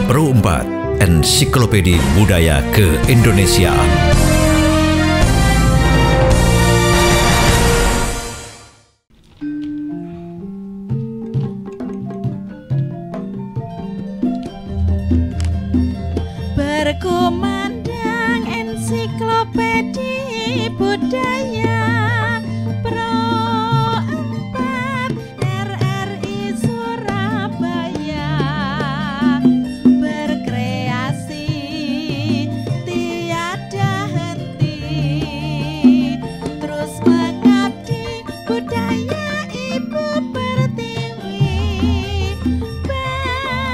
Pro 4, Ensiklopedia Budaya Keindonesiaan. Berkumandang Ensiklopedia Budaya Pro 4 RRI Surabaya, berkreasi tiada henti, terus mengabdi budaya Ibu Pertiwi.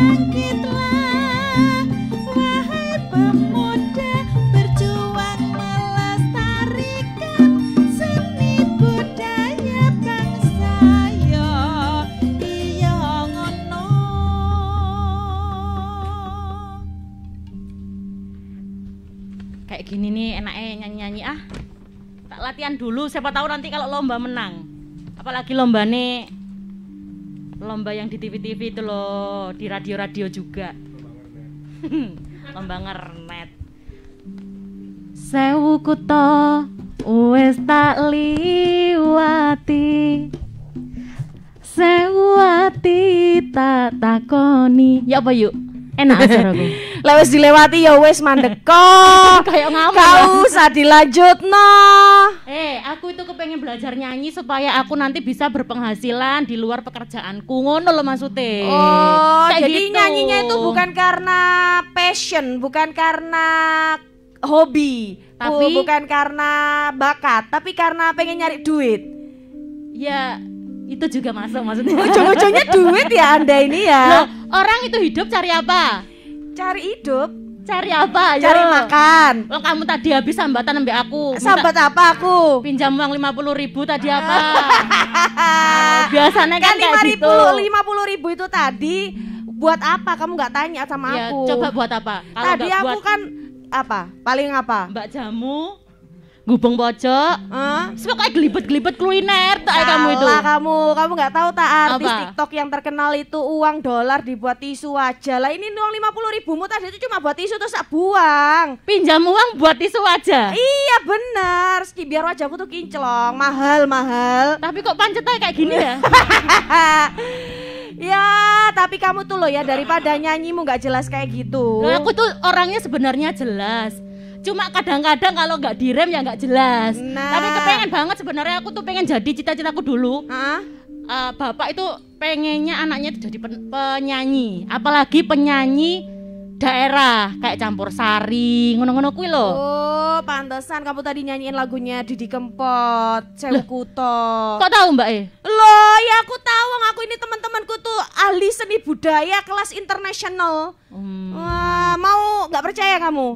Bangkitlah wahai pemuda, berjuang melestarikan seni budaya bangsa yo iya ngono. Kayak gini nih enaknya nyanyi-nyanyi ah. Tak latihan dulu, siapa tahu nanti kalau lomba menang. Apalagi lomba yang di TV-TV itu loh, di radio-radio juga. Lomba ngernet. Sewu kuto wis tak liwati, sewu ati tak takoni. Ya apa yuk? Enak aja aku. Lewes dilewati ya wes mandek kok. Kayak ngamuk. Kau usah dilanjutno. Aku itu kepengen belajar nyanyi supaya aku nanti bisa berpenghasilan di luar pekerjaanku. Ngono loh maksudnya. Oh, kayak jadi gitu. nyanyinya itu bukan karena passion, bukan karena hobi, bukan karena bakat, tapi karena pengen nyari duit. Ya, itu juga masuk maksudnya. Ujung-ujungnya duit ya Anda ini ya. Loh, orang itu hidup cari apa? Cari hidup. Cari apa? Cari Yo. makan. Oh, kamu tadi habis sambatan ambil aku. Sambat apa aku? Pinjam uang 50.000 tadi apa? Biasanya kan kayak gitu. 50.000 itu tadi buat apa? Kamu nggak tanya sama Ya, aku. coba buat apa? Kalau Tadi nggak aku buat kan apa? Paling apa? Mbak Jamu, gubeng pojok, kayak gelibet-gelibet kuliner tak kamu itu. Salah kamu nggak tahu tak artis Apa? TikTok yang terkenal itu uang dolar dibuat tisu aja lah. Ini uang 50.000mu tadi itu cuma buat tisu terus tak buang. Pinjam uang buat tisu aja. Iya bener, biar wajahku tuh kinclong, mahal. Tapi kok pancetnya kayak gini ya? Ya, tapi kamu tuh loh ya daripada nyanyimu nggak jelas kayak gitu. Loh, aku tuh orangnya sebenarnya jelas. Cuma kadang-kadang kalau nggak direm ya nggak jelas. Nah. Tapi kepengen banget sebenarnya aku tuh pengen jadi cita-citaku dulu. Hah? Bapak itu pengennya anaknya itu jadi penyanyi, apalagi penyanyi daerah kayak campur sari, ngono-ngono kuwi lho. Oh, pantesan kamu tadi nyanyiin lagunya Didi Kempot, Sewu Kuto. Kok tahu Mbak Loh, ya aku tahu, aku ini teman-temanku tuh ahli seni budaya kelas internasional. Wah, mau nggak percaya kamu?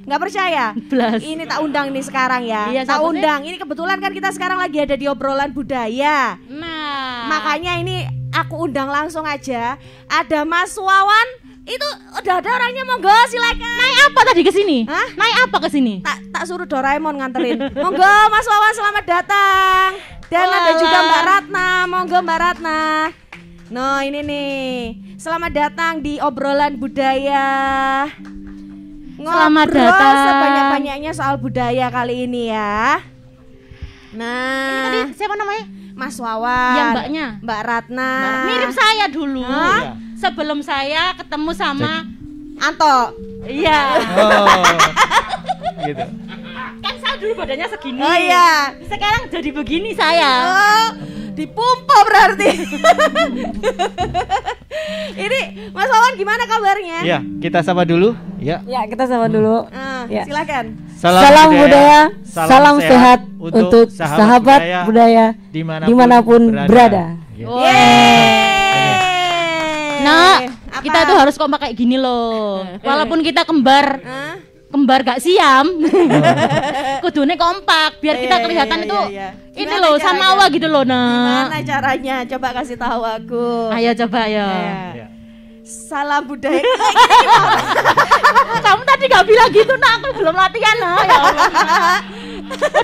Nggak percaya? Belas. Ini tak undang nih sekarang ya. Iya, tak siapa undang. Ini kebetulan kan kita sekarang lagi ada di obrolan budaya. Nah, Makanya ini aku undang langsung aja. Ada Mas Wawan. Itu udah ada orangnya, monggo silakan. naik apa tadi ke sini? Hah? Naik apa ke sini? Tak suruh Doraemon nganterin. Monggo Mas Wawan, selamat datang. Dan ada juga Mbak Ratna. Monggo Mbak Ratna. No, ini nih. Selamat datang di obrolan budaya. Selamat Ngobrol datang. sebanyak-banyaknya soal budaya kali ini ya. Ini Nah, tadi siapa namanya? Mas Wawan. Ya, Mbaknya. Mbak Ratna. Mirip saya dulu. Hah? Sebelum saya ketemu sama Anto. iya. Oh, gitu. Kan saya dulu badannya segini. Oh iya. Sekarang jadi begini saya. Oh, dipumpa berarti. Ini Mas Wawan gimana kabarnya? Ya, kita sapa dulu. Ya. Ya, kita sama dulu. Ya. Silakan. Salam budaya, salam sehat untuk sahabat budaya dimanapun berada. Yeay. Nah, Apa? kita tuh harus kompak kayak gini loh. Walaupun kita kembar Hah? gak siam. Kudune kompak biar kita kelihatan itu ini Gimana loh caranya? samawa gitu loh, Nak. Gimana caranya? Coba kasih tahu aku. Ayo coba ya. Ya. Salam budaya. Kamu tadi gak bilang gitu, Nak. Aku belum latihan, Nak. Ya Allah.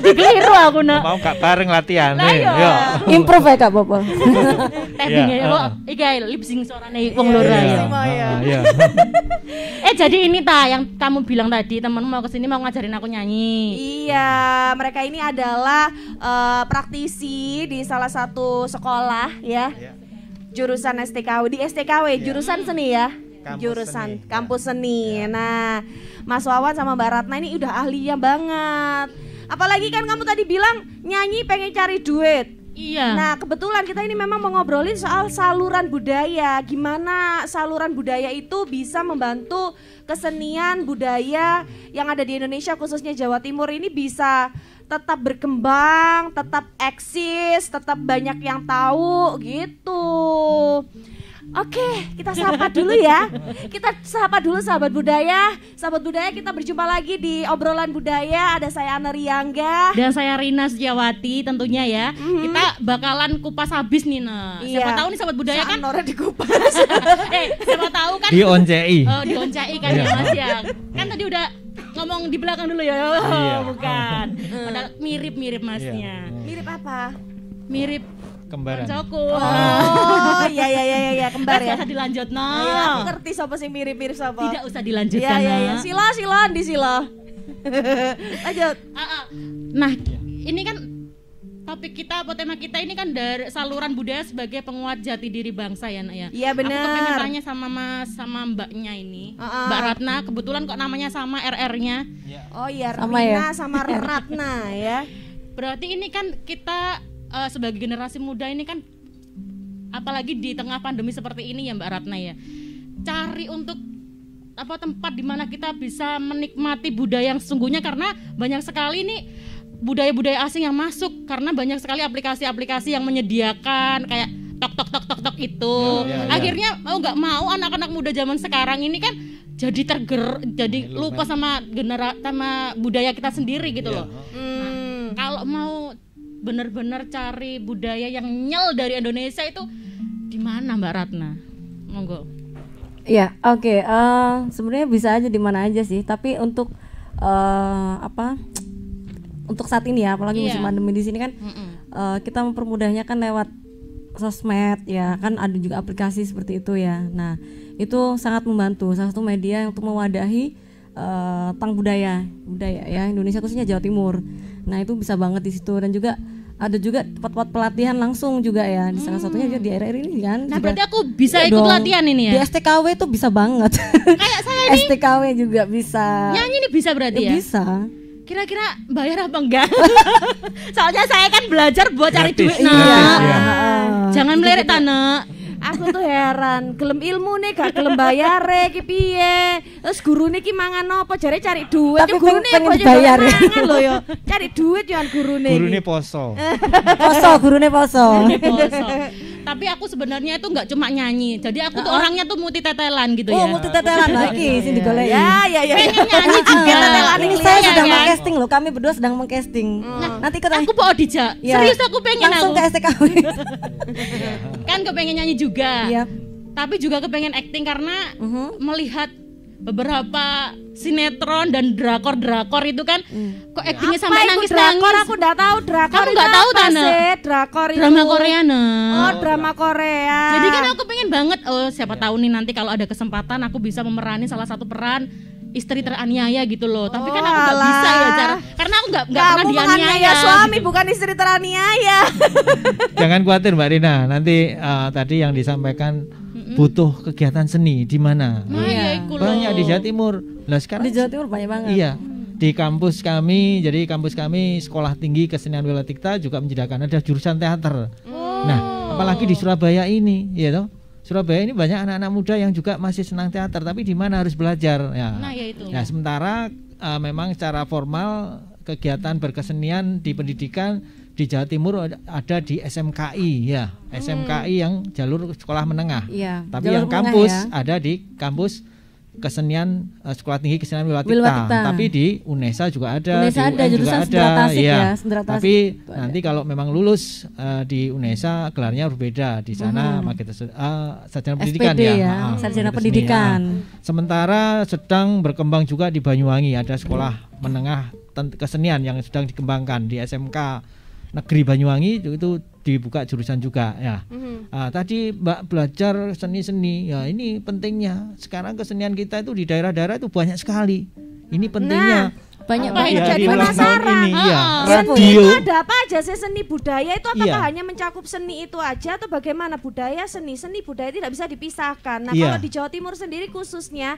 Dikeliru aku nak. Mau gak bareng latihan Lah, iya. Yo. Improve ya Kak Bopo. Tapping Iya, ya. Kok iki ae lip sync suarane wong loro ya. Iya. Jadi ini yang kamu bilang tadi temenmu mau kesini mau ngajarin aku nyanyi. Iya, mereka ini adalah praktisi di salah satu sekolah ya. Jurusan STKW di STKW, jurusan seni ya. Jurusan kampus seni. Nah, Mas Wawan sama Mbak Ratna ini udah ahlinya banget. Apalagi kan kamu tadi bilang nyanyi pengen cari duit. Iya. Nah, kebetulan kita ini memang mau ngobrolin soal saluran budaya. Gimana saluran budaya itu bisa membantu kesenian budaya yang ada di Indonesia khususnya Jawa Timur ini bisa tetap berkembang, tetap eksis, tetap banyak yang tahu gitu. Oke, kita sapa dulu ya. Kita sapa dulu sahabat budaya. Sahabat budaya, kita berjumpa lagi di obrolan budaya. Ada saya Ana Riyangga dan saya Rina Setiawati tentunya ya. Kita bakalan kupas habis nih nah. Siapa tahu nih sahabat budaya kan Nora dikupas. Siapa tahu kan Dioncei. Oh, dioncei kan ya Mas ya. Kan tadi udah ngomong di belakang dulu ya. Bukan. Padahal mirip-mirip Masnya. Mirip apa? Mirip Kembaran. Joko. Oh, iya kembar ya. Gak usah dilanjut no. Aku ngerti siapa sih mirip-mirip siapa. Tidak usah dilanjutkan. Iya. Sila di sila. Lanjut. Nah, ini kan topik kita atau tema kita ini kan dari saluran budaya sebagai penguat jati diri bangsa ya nak ya. Iya benar. Aku kepengen tanya sama mbaknya ini, Mbak Ratna, kebetulan kok namanya sama RR-nya. Oh iya, Sama Rina ya? sama Ratna ya. Berarti ini kan kita sebagai generasi muda ini kan apalagi di tengah pandemi seperti ini ya Mbak Ratna ya. Cari untuk tempat di mana kita bisa menikmati budaya yang sesungguhnya karena banyak sekali nih budaya-budaya asing yang masuk karena banyak sekali aplikasi-aplikasi yang menyediakan kayak tok itu. Akhirnya mau nggak mau anak-anak muda zaman sekarang ini kan jadi jadi lupa sama sama budaya kita sendiri gitu loh. Nah, kalau mau benar-benar cari budaya yang nyel dari Indonesia itu di mana Mbak Ratna? Monggo. Iya, oke. Sebenarnya bisa aja di mana aja sih, tapi untuk untuk saat ini ya, apalagi musim pandemi di sini kan kita mempermudahnya kan lewat sosmed ya, kan ada juga aplikasi seperti itu ya. Nah, itu sangat membantu, salah satu media untuk mewadahi tentang budaya ya Indonesia khususnya Jawa Timur. Nah, itu bisa banget di situ dan juga ada juga tempat-tempat pelatihan langsung juga ya di salah satunya juga di RR ini kan. Nah, berarti aku bisa ikut latihan ini ya? Di STKW itu bisa banget. Kayak saya nih. STKW juga bisa. Nyanyi ini bisa berarti ya? Bisa. Kira-kira bayar apa enggak? Soalnya saya kan belajar buat cari duit Gratis. nah. Jangan melirik tanah. Aku tuh heran, gelem ilmu nih gak gelem bayare ki piye. Terus gurune ki mangan opo jare cari duit. Tapi gurune pengen kok bayar. mangan lho yo. Cari duit yo gurune. Gurune poso. Gurune poso. Tapi aku sebenarnya itu nggak cuma nyanyi. Jadi aku tuh orangnya tuh multi tetelan gitu ya. Oh, multi tetelan lagi sing digoleki. Ya. Pengen nyanyi juga. Ini saya sedang mengcasting loh. Kami berdua sedang mengcasting. Nanti ikut Aku mau Odija. Ya. Serius aku pengen langsung aku. ke STKW. Kan kepengen nyanyi juga. Iya. Tapi juga kepengen acting karena melihat beberapa sinetron dan drakor itu kan kok actingnya sampai nangis-nangis. Aku enggak tahu drakor. Kamu nggak tahu Tana? Drakor itu. Drama Korea Oh, drama Korea. Jadi kan aku pengen banget siapa tahu nih nanti kalau ada kesempatan aku bisa memerani salah satu peran istri teraniaya gitu loh. Tapi kan aku nggak bisa ya cara karena aku nggak pernah dianiaya. Suami bukan istri teraniaya. Jangan khawatir Mbak Rina, nanti tadi yang disampaikan butuh kegiatan seni di mana? Banyak di Jawa Timur. Lah sekarang Di Jawa Timur banyak banget. Iya. Di kampus kami, jadi kampus kami Sekolah Tinggi Kesenian Wilatikta juga menyediakan ada jurusan teater. Nah, apalagi di Surabaya ini, ya toh. Surabaya ini banyak anak-anak muda yang juga masih senang teater, tapi di mana harus belajar ya. Nah, ya itu. Nah, sementara memang secara formal kegiatan berkesenian di pendidikan di Jawa Timur ada di SMKI ya. SMKI yang jalur sekolah menengah. Iya, Tapi jalur yang kampus menengah ya. ada di kampus kesenian Sekolah Tinggi Kesenian Wilatikta. Tapi di UNESA juga ada, UNESA di ada, UN jurusan juga sendera ada. tasik Iya. ya, sendera tasik. Tapi Itu ada. nanti kalau memang lulus di UNESA gelarnya berbeda. Di sana sarjana pendidikan SPD ya. ya, sarjana pendidikan. Sementara sedang berkembang juga di Banyuwangi ada sekolah menengah kesenian yang sedang dikembangkan di SMK Negeri Banyuwangi itu dibuka jurusan juga ya. Tadi Mbak belajar seni-seni, ya ini pentingnya. Sekarang kesenian kita itu di daerah-daerah itu banyak sekali. Ini pentingnya. Banyak Aku banget. jadi di ulang tahun penasaran. ini, ya. Seni Radio. itu ada apa aja sih? Seni budaya itu apakah Iya. hanya mencakup seni itu aja atau bagaimana? Budaya, seni budaya tidak bisa dipisahkan. Nah, Iya. kalau di Jawa Timur sendiri khususnya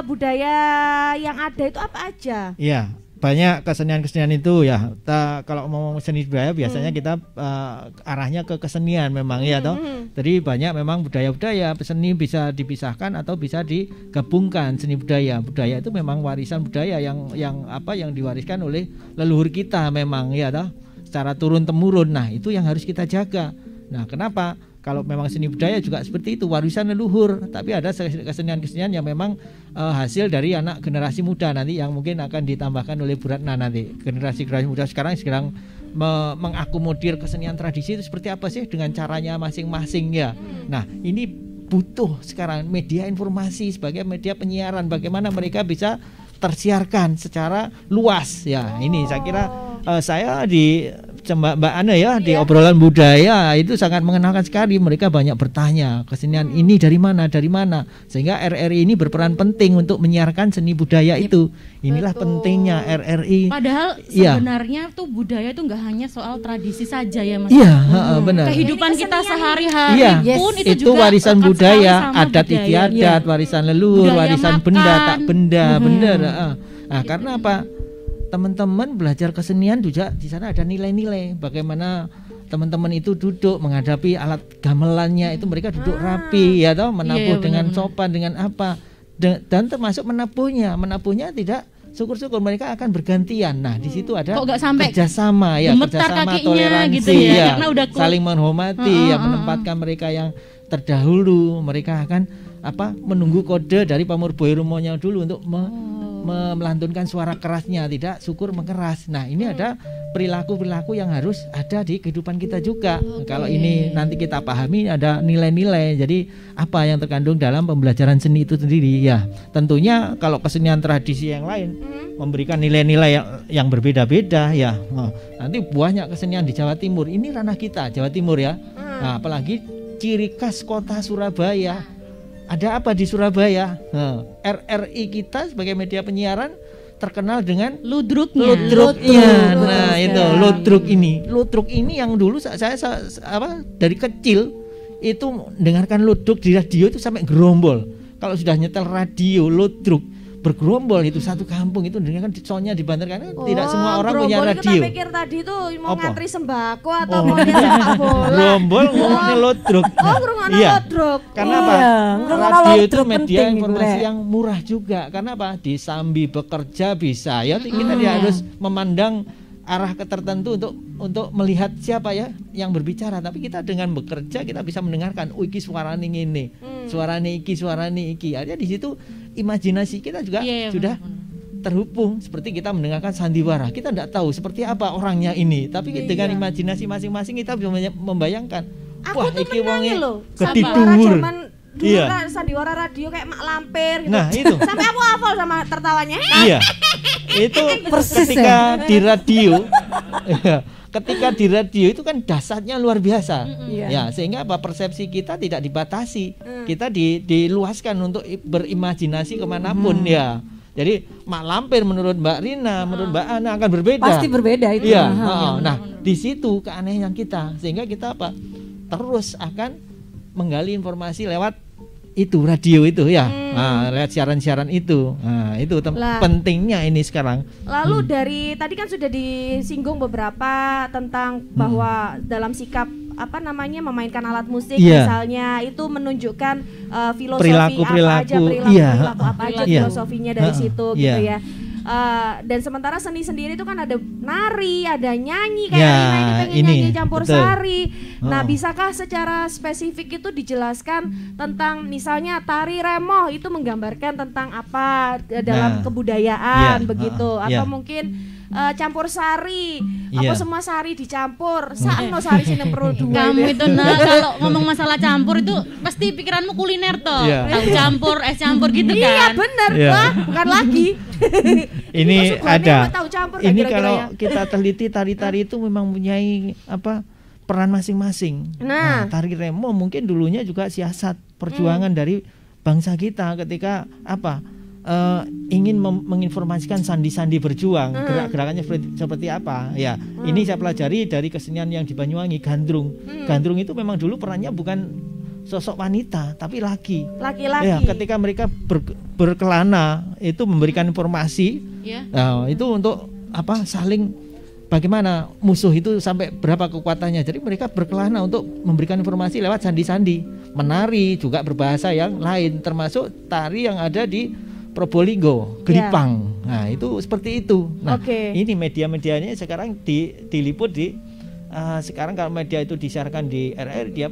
budaya yang ada itu apa aja? Iya, banyak kesenian-kesenian itu ya. Kalau mau seni budaya biasanya kita arahnya ke kesenian memang ya toh. Jadi banyak memang budaya-budaya, seni bisa dipisahkan atau bisa digabungkan seni budaya. Budaya itu memang warisan budaya yang diwariskan oleh leluhur kita memang ya toh. Secara turun temurun. Nah, itu yang harus kita jaga. Nah, kenapa? Kalau memang seni budaya juga seperti itu, warisan leluhur. Tapi ada kesenian-kesenian yang memang hasil dari anak generasi muda nanti yang mungkin akan ditambahkan oleh Bu Ratna nanti. Generasi muda sekarang mengakomodir kesenian tradisi itu seperti apa sih dengan caranya masing-masing ya. Nah, ini butuh sekarang media informasi sebagai media penyiaran, bagaimana mereka bisa tersiarkan secara luas ya. Ini saya kira saya di Mbak Ana ya di obrolan budaya itu sangat mengenalkan sekali. Mereka banyak bertanya kesenian ini dari mana sehingga RRI ini berperan penting untuk menyiarkan seni budaya itu. Inilah pentingnya RRI. Padahal sebenarnya tuh budaya itu nggak hanya soal tradisi saja ya Mas. Iya, benar. Kehidupan Ini kita kesenian. sehari-hari Iya, pun itu itu juga warisan lekat sekali budaya, sama adat budaya. istiadat, warisan leluhur, Budaya warisan makan. benda tak benda, bener. Nah, karena apa? Teman-teman belajar kesenian juga di sana ada nilai-nilai. Bagaimana teman-teman itu duduk menghadapi alat gamelannya itu mereka duduk rapi ya toh, menabuh Iya, dengan benar-benar. sopan dengan apa dan termasuk menabuhnya tidak syukur-syukur mereka akan bergantian. Nah, di situ ada Kok nggak sampai kerjasama ya, gemetar kerjasama kakinya toleransi gitu ya, ya, karena udah saling menghormati ya, menempatkan mereka yang terdahulu. Mereka akan menunggu kode dari Pamurboyo Rumonya dulu untuk melantunkan suara kerasnya, tidak syukur mengeras. Nah, ini ada perilaku-perilaku yang harus ada di kehidupan kita juga. Kalau ini nanti kita pahami ada nilai-nilai. Jadi apa yang terkandung dalam pembelajaran seni itu sendiri ya. Tentunya kalau kesenian tradisi yang lain memberikan nilai-nilai yang berbeda-beda ya. Nanti banyak kesenian di Jawa Timur. Ini ranah kita Jawa Timur ya. Nah, apalagi ciri khas kota Surabaya. Ada apa di Surabaya? RRI kita sebagai media penyiaran terkenal dengan ludruknya. Ludruknya. Nah, itu ludruk ini yang dulu saya dari kecil itu mendengarkan ludruk di radio itu sampai gerombol. Kalau sudah nyetel radio ludruk bergerombol itu satu kampung itu dengan soalnya di Banten karena tidak semua orang punya gerombol itu radio. tak pikir tadi tuh mau Apa? ngantri sembako atau mau lihat sepak bola. Gerombol ngomongnya ludruk. Ngrungokno Iya. ludruk. Karena apa? Iya, ngrungokno Radio itu ludruk media penting, informasi Bre. yang murah juga. Karena apa? Disambi bekerja bisa ya. Kita tidak harus memandang arah tertentu untuk melihat siapa ya yang berbicara, tapi kita dengan bekerja kita bisa mendengarkan iki suarane ngene, suarane iki. Artinya di situ imajinasi kita juga Iya, sudah terhubung. Seperti kita mendengarkan sandiwara, kita tidak tahu seperti apa orangnya ini, tapi dengan imajinasi masing-masing kita bisa membayangkan. Aku Wah, tuh iki wonge loh. gede Sandiwara dhuwur. zaman dulu Iya. sandiwara radio kayak Mak Lampir gitu. Nah, itu. Sampai aku hafal sama tertawanya. Iya. Itu Persis ketika di radio. Iya, ketika di radio itu kan dahsyatnya luar biasa. Iya. Ya, sehingga apa persepsi kita tidak dibatasi. Kita diluaskan untuk berimajinasi kemanapun ya. Jadi Mak Lampir menurut Mbak Rina, menurut Mbak Ana akan berbeda. Pasti berbeda itu. Iya. Aha. Nah, di situ keanehan kita sehingga kita terus akan menggali informasi lewat itu radio itu ya. Nah, lewat siaran-siaran itu. Nah, itu Lah. pentingnya ini sekarang. Lalu dari tadi kan sudah disinggung beberapa tentang bahwa dalam sikap memainkan alat musik Iya. misalnya itu menunjukkan filosofi Perilaku-perilaku. Iya. perilaku apa aja Iya. filosofinya dari situ gitu Iya. ya. Dan sementara seni sendiri itu kan ada nari, ada nyanyi Ya, kayak Rina ini pengen ini, nyanyi campur betul. sari. Nah, Oh. bisakah secara spesifik itu dijelaskan tentang misalnya tari remoh itu menggambarkan tentang apa dalam Nah, kebudayaan iya, begitu iya. atau mungkin campur sari, Iya. apa semua sari dicampur. Sakno sari sing perlu dua. Kamu itu nah kalau ngomong masalah campur itu pasti pikiranmu kuliner toh. Iya. Tahu campur, es campur gitu kan. Iya bener, Iya. wah bukan lagi. Ini Masuk gone ada. apa tahu campur nggak Ini kira-kira kalau ya? kita teliti tari-tari itu memang mempunyai peran masing-masing. Nah. Tari remo mungkin dulunya juga siasat perjuangan dari bangsa kita ketika ingin menginformasikan sandi-sandi berjuang, gerak-gerakannya seperti apa. Ya, ini saya pelajari dari kesenian yang di Banyuwangi, gandrung. Gandrung itu memang dulu perannya bukan sosok wanita, tapi laki. Laki-laki. Ya, ketika mereka berkelana itu memberikan informasi, Iya. itu untuk saling bagaimana musuh itu sampai berapa kekuatannya. Jadi mereka berkelana untuk memberikan informasi lewat sandi-sandi, menari juga berbahasa yang lain, termasuk tari yang ada di Probolinggo, Gelipang. Nah, itu seperti itu. Nah, Oke. ini media-medianya sekarang diliput di sekarang kalau media itu disiarkan di RRI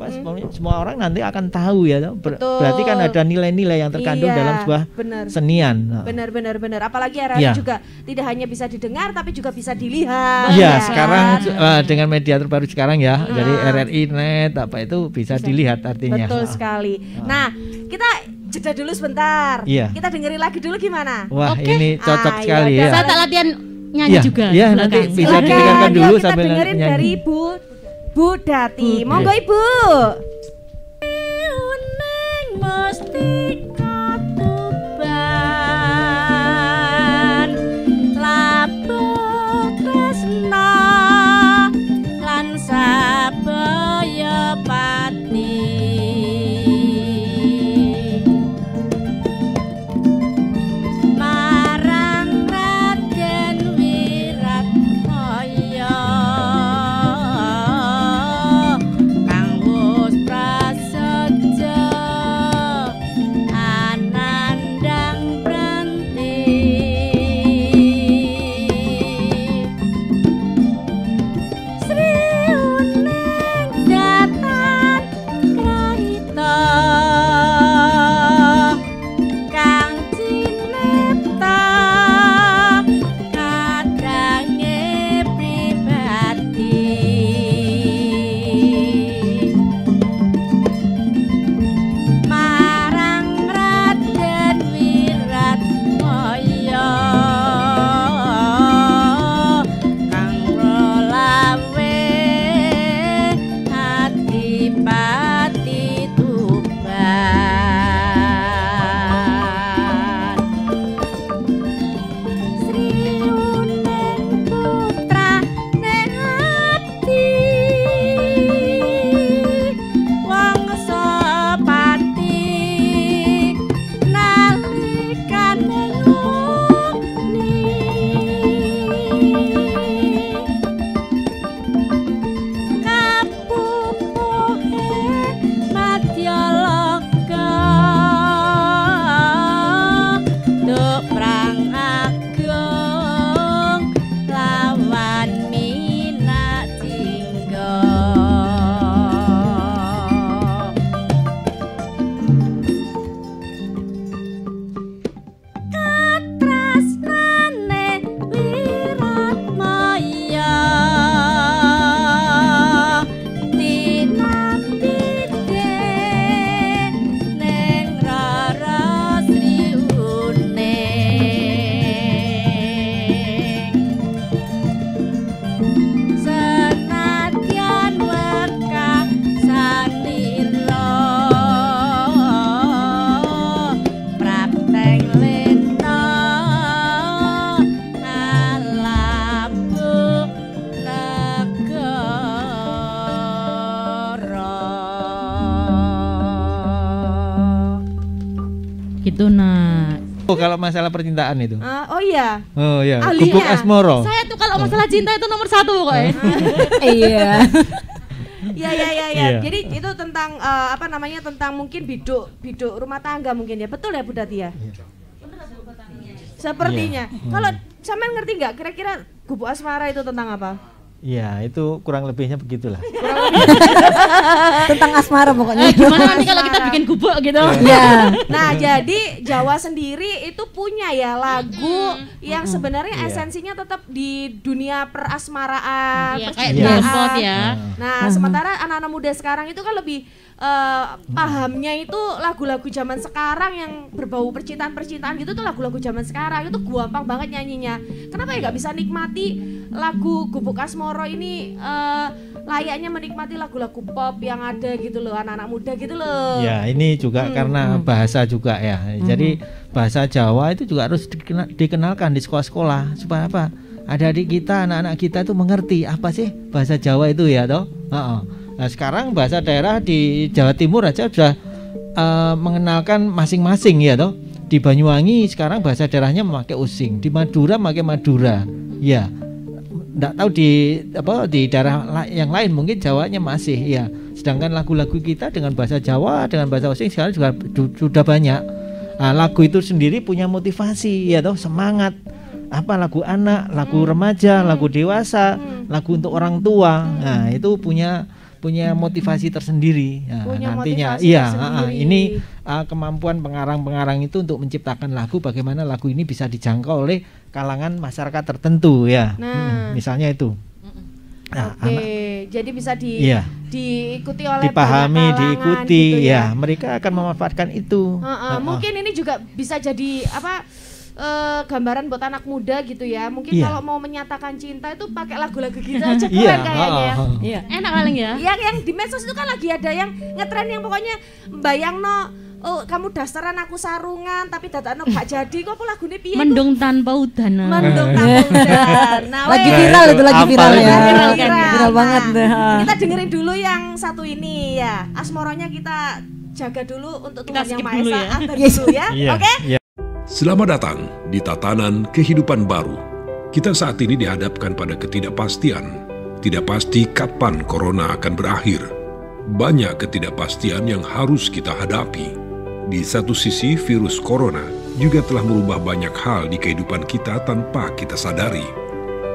semua orang nanti akan tahu ya. Betul. Berarti kan ada nilai-nilai yang terkandung Iya, dalam sebuah benar. senian. Nah. Benar. Apalagi RRI Iya. juga tidak hanya bisa didengar tapi juga bisa dilihat. Iya, ya sekarang kan? dengan media terbaru sekarang ya, dari RRI Net itu bisa dilihat artinya. Betul sekali. Nah, kita jeda dulu sebentar. Iya. Kita dengerin lagi dulu gimana? Wah, Oke. ini cocok Ah, sekali yaudah. ya. Saya tak latihan nyanyi Iya, juga. iya, di nanti belakang. bisa Silakan, didengarkan yuk dulu kita sambil dengerin nyanyi. dari Bu Dati. Monggo Ibu. Uning mesti katuban labuh tresna lan sabaya pati marang Raden Wiratmaya kang wus prasaja anandang pranti Sri uning datan krahita kang cinipta kadange pribadi marang Raden Wiratmaya kang rolawe Adipati Tuban Sri uning putrane ati wangsa pati nalikane nguni kapupuhe Madyaloka duk prang agung lawan Minajingga katresnane Wiratmaya tinambite ning Rara Sri uning senadyan wekah sanira prakteng lena alabu negara Gitu nah. Oh, kalau masalah percintaan itu. Oh iya. Oh ya, Ahlinya. Gubuk Asmoro. Saya tuh kalau masalah cinta itu nomor 1 pokoknya. Iya. Iya. Iya. Jadi itu tentang tentang mungkin biduk rumah tangga mungkin ya. Betul ya Bu Dati ya? Sepertinya. Kalau sampean ngerti nggak kira-kira Gubuk Asmara itu tentang apa? Ya, itu kurang lebihnya begitulah. tentang asmara pokoknya. Gimana nanti kalau kita bikin gubuk gitu? Ya. Nah, jadi Jawa sendiri itu punya ya lagu yang sebenarnya esensinya tetap di dunia perasmaraan, Iya, kayak percintaan. Dropot ya. Nah, sementara anak-anak muda sekarang itu kan lebih pahamnya itu lagu-lagu zaman sekarang yang berbau percintaan-percintaan gitu tuh lagu-lagu zaman sekarang itu gampang banget nyanyinya. Kenapa ya nggak bisa nikmati lagu Gubuk Asmoro ini layaknya menikmati lagu-lagu pop yang ada gitu loh, anak-anak muda gitu loh. Ya, ini juga karena bahasa juga ya. Jadi bahasa Jawa itu juga harus dikenalkan di sekolah-sekolah supaya apa? Adik-adik kita, anak-anak kita itu mengerti apa sih bahasa Jawa itu ya toh. Nah, sekarang bahasa daerah di Jawa Timur aja sudah mengenalkan masing-masing ya toh. Di Banyuwangi sekarang bahasa daerahnya memakai Using, di Madura memakai Madura. Ya. Enggak tahu di daerah yang lain mungkin Jawanya masih ya. Sedangkan lagu-lagu kita dengan bahasa Jawa, dengan bahasa Using sekarang juga sudah banyak. Nah, lagu itu sendiri punya motivasi ya toh, semangat. Apa lagu anak, lagu remaja, lagu dewasa, lagu untuk orang tua. Nah, itu punya motivasi tersendiri. Nah, Punya nantinya motivasi iya, tersendiri. ini kemampuan pengarang-pengarang itu untuk menciptakan lagu, bagaimana lagu ini bisa dijangkau oleh kalangan masyarakat tertentu ya. Nah. Misalnya itu. Nah, Oke, jadi bisa Iya. diikuti oleh dipahami, banyak kalangan diikuti gitu ya. Mereka akan memanfaatkan itu. Mungkin ini juga bisa jadi apa gambaran buat anak muda gitu ya. Mungkin Iya. kalau mau menyatakan cinta itu pakai lagu-lagu gitu aja keren Iya, kayaknya. Iya. Enak paling ya. Yang di medsos itu kan lagi ada yang ngetren yang pokoknya bayangno, oh kamu dasaran aku sarungan tapi dadakno gak jadi kok apa lagune piye? Mendung tanpa udan. Mendung tanpa udan. Nah, Lagi weh. viral itu, lagi Apa viral itu? ya. Viral, Viral banget deh. Kita dengerin dulu yang satu ini ya. Asmoronya kita jaga dulu untuk Kita Tuhan Yang skip Maha dulu Esa. ya. Antar dulu ya. Iya, Oke? iya. Selamat datang di tatanan kehidupan baru. Kita saat ini dihadapkan pada ketidakpastian. Tidak pasti kapan corona akan berakhir. Banyak ketidakpastian yang harus kita hadapi. Di satu sisi, virus corona juga telah merubah banyak hal di kehidupan kita tanpa kita sadari.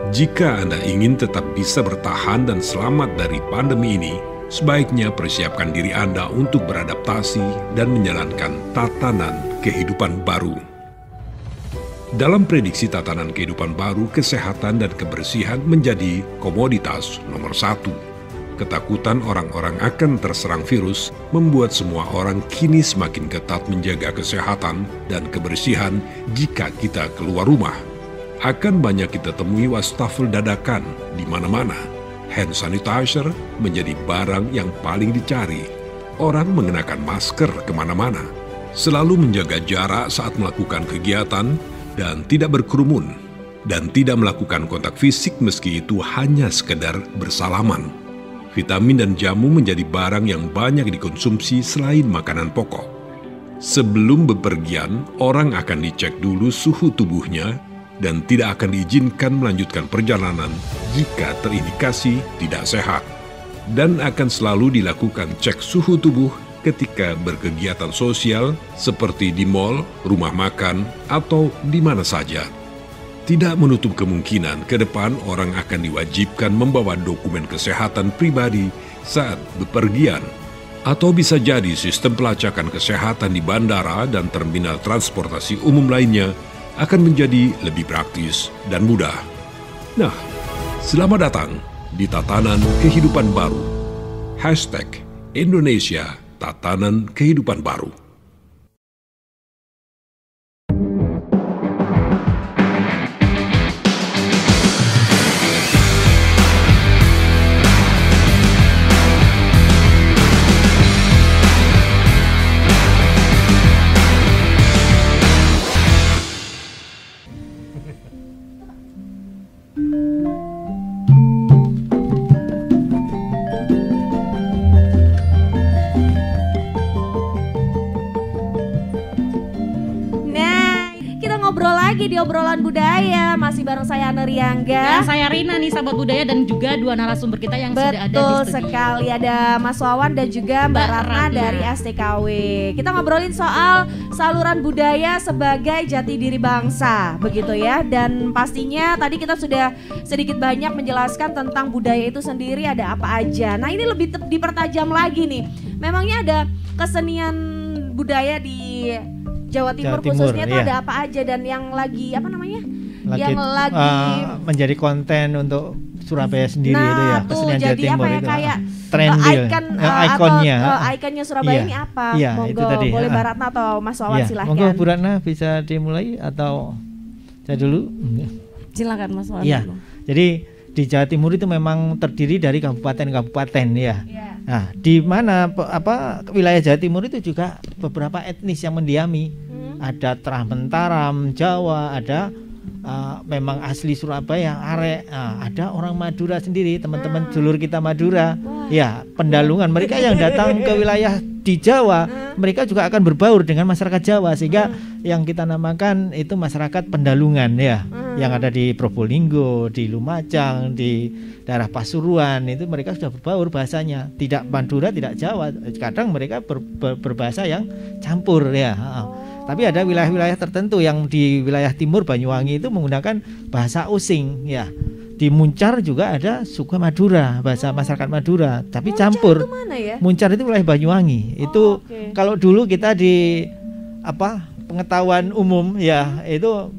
Jika Anda ingin tetap bisa bertahan dan selamat dari pandemi ini, sebaiknya persiapkan diri Anda untuk beradaptasi dan menjalankan tatanan kehidupan baru. Dalam prediksi tatanan kehidupan baru, kesehatan dan kebersihan menjadi komoditas nomor 1. Ketakutan orang-orang akan terserang virus membuat semua orang kini semakin ketat menjaga kesehatan dan kebersihan jika kita keluar rumah. Akan banyak kita temui wastafel dadakan di mana-mana. Hand sanitizer menjadi barang yang paling dicari. Orang mengenakan masker kemana-mana. Selalu menjaga jarak saat melakukan kegiatan dan tidak berkerumun. Dan tidak melakukan kontak fisik meski itu hanya sekedar bersalaman. Vitamin dan jamu menjadi barang yang banyak dikonsumsi selain makanan pokok. Sebelum bepergian, orang akan dicek dulu suhu tubuhnya dan tidak akan diizinkan melanjutkan perjalanan jika terindikasi tidak sehat. Dan akan selalu dilakukan cek suhu tubuh ketika berkegiatan sosial seperti di mal, rumah makan, atau di mana saja. Tidak menutup kemungkinan ke depan orang akan diwajibkan membawa dokumen kesehatan pribadi saat bepergian. Atau bisa jadi sistem pelacakan kesehatan di bandara dan terminal transportasi umum lainnya akan menjadi lebih praktis dan mudah. Nah, selamat datang di tatanan kehidupan baru. #Indonesia Tatanan Kehidupan Baru. lagi di obrolan budaya, masih bareng saya Ana Riangga. Dan saya Rina nih sahabat budaya, dan juga dua narasumber kita yang sudah ada di Betul studio. sekali, ada Mas Wawan dan juga Mbak Ratna dari STKW. Kita ngobrolin soal saluran budaya sebagai jati diri bangsa, begitu ya. Dan pastinya tadi kita sudah sedikit banyak menjelaskan tentang budaya itu sendiri ada apa aja. Nah ini lebih dipertajam lagi nih. Memangnya ada kesenian budaya di Jawa Timur khususnya itu ada apa aja, dan yang lagi apa namanya? Yang lagi menjadi konten untuk Surabaya sendiri itu ya, kesenian Jawa jadi Timur apa ya, itu. kayak Trendil, ikonnya ikonnya Surabaya ini apa? Iya, Monggo, itu tadi. boleh Mbak Ratna atau Mas Wawan silahkan. Monggo Bu Ratna bisa dimulai atau saya dulu? Silakan Mas Wawan. Iya. Jadi di Jawa Timur itu memang terdiri dari kabupaten-kabupaten ya. Nah, di mana wilayah Jawa Timur itu juga beberapa etnis yang mendiami. Ada Trah Mentaram, Jawa, ada memang asli Surabaya, Arek. Ada orang Madura sendiri, teman-teman dulur kita Madura. Ya, Pendalungan. Mereka yang datang ke wilayah di Jawa, mereka juga akan berbaur dengan masyarakat Jawa, sehingga yang kita namakan itu masyarakat Pendalungan ya. Yang ada di Probolinggo, di Lumajang, di daerah Pasuruan, itu mereka sudah berbaur bahasanya. Tidak Madura, tidak Jawa. Kadang mereka berbahasa yang campur ya. Tapi ada wilayah-wilayah tertentu yang di wilayah timur Banyuwangi itu menggunakan bahasa Osing ya. Di Muncar juga ada suku Madura, bahasa masyarakat Madura, tapi Muncar campur. itu mana ya? Muncar itu wilayah Banyuwangi. Itu kalau dulu kita di pengetahuan umum ya, itu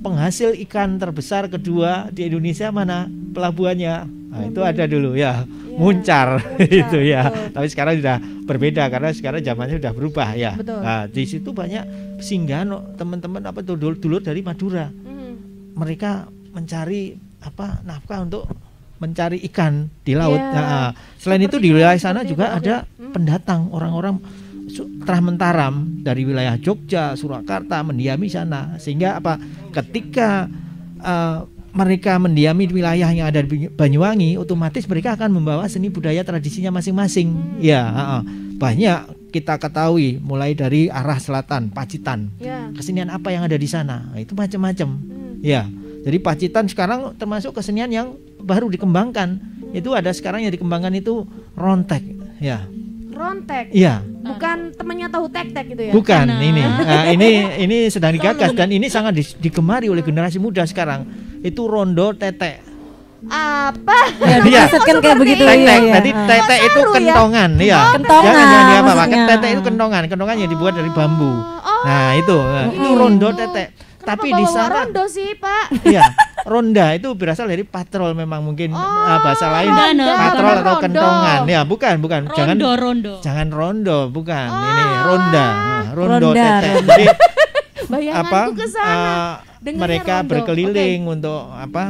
penghasil ikan terbesar kedua di Indonesia mana pelabuhannya. Nah, itu ada dulu ya. Muncar itu ya. Tapi sekarang sudah berbeda karena sekarang zamannya sudah berubah ya. Nah, di situ banyak singgahan teman-teman dulur dari Madura. Mereka mencari nafkah untuk mencari ikan di laut. Nah, selain itu di wilayah sana juga ada pendatang orang-orang Trah Mentaram dari wilayah Jogja, Surakarta mendiami sana. Sehingga ketika mereka mendiami di wilayah yang ada di Banyuwangi, otomatis mereka akan membawa seni budaya tradisinya masing-masing. Banyak kita ketahui mulai dari arah selatan, Pacitan. Kesenian apa yang ada di sana? Nah, itu macam-macam. Ya. Jadi Pacitan sekarang termasuk kesenian yang baru dikembangkan. Itu ada sekarang yang dikembangkan itu rontek, ya. Rontek. Iya. Bukan temannya tahu tek-tek gitu ya? Bukan, ini sedang digagas dan ini sangat digemari oleh generasi muda sekarang. Itu rondo tetek. Apa? Iya. Maksudkan kayak begitu Tetek. ya. Tadi tetek itu kentongan, ya. Kentongan. Jangan apa-apa. Maksudnya. Tetek itu kentongan yang dibuat dari bambu. Nah, itu rondo tetek. Tapi di sana rondo sih, Pak. Iya, ronda itu berasal dari patrol, memang mungkin bahasa lain patrol atau rondo. kentongan. Ya, bukan. Rondo. Jangan rondo, bukan. Ini ronda. Rondo Ronda. tetek. Jadi Bayanganku ke sana. Dengarnya mereka rondo. berkeliling untuk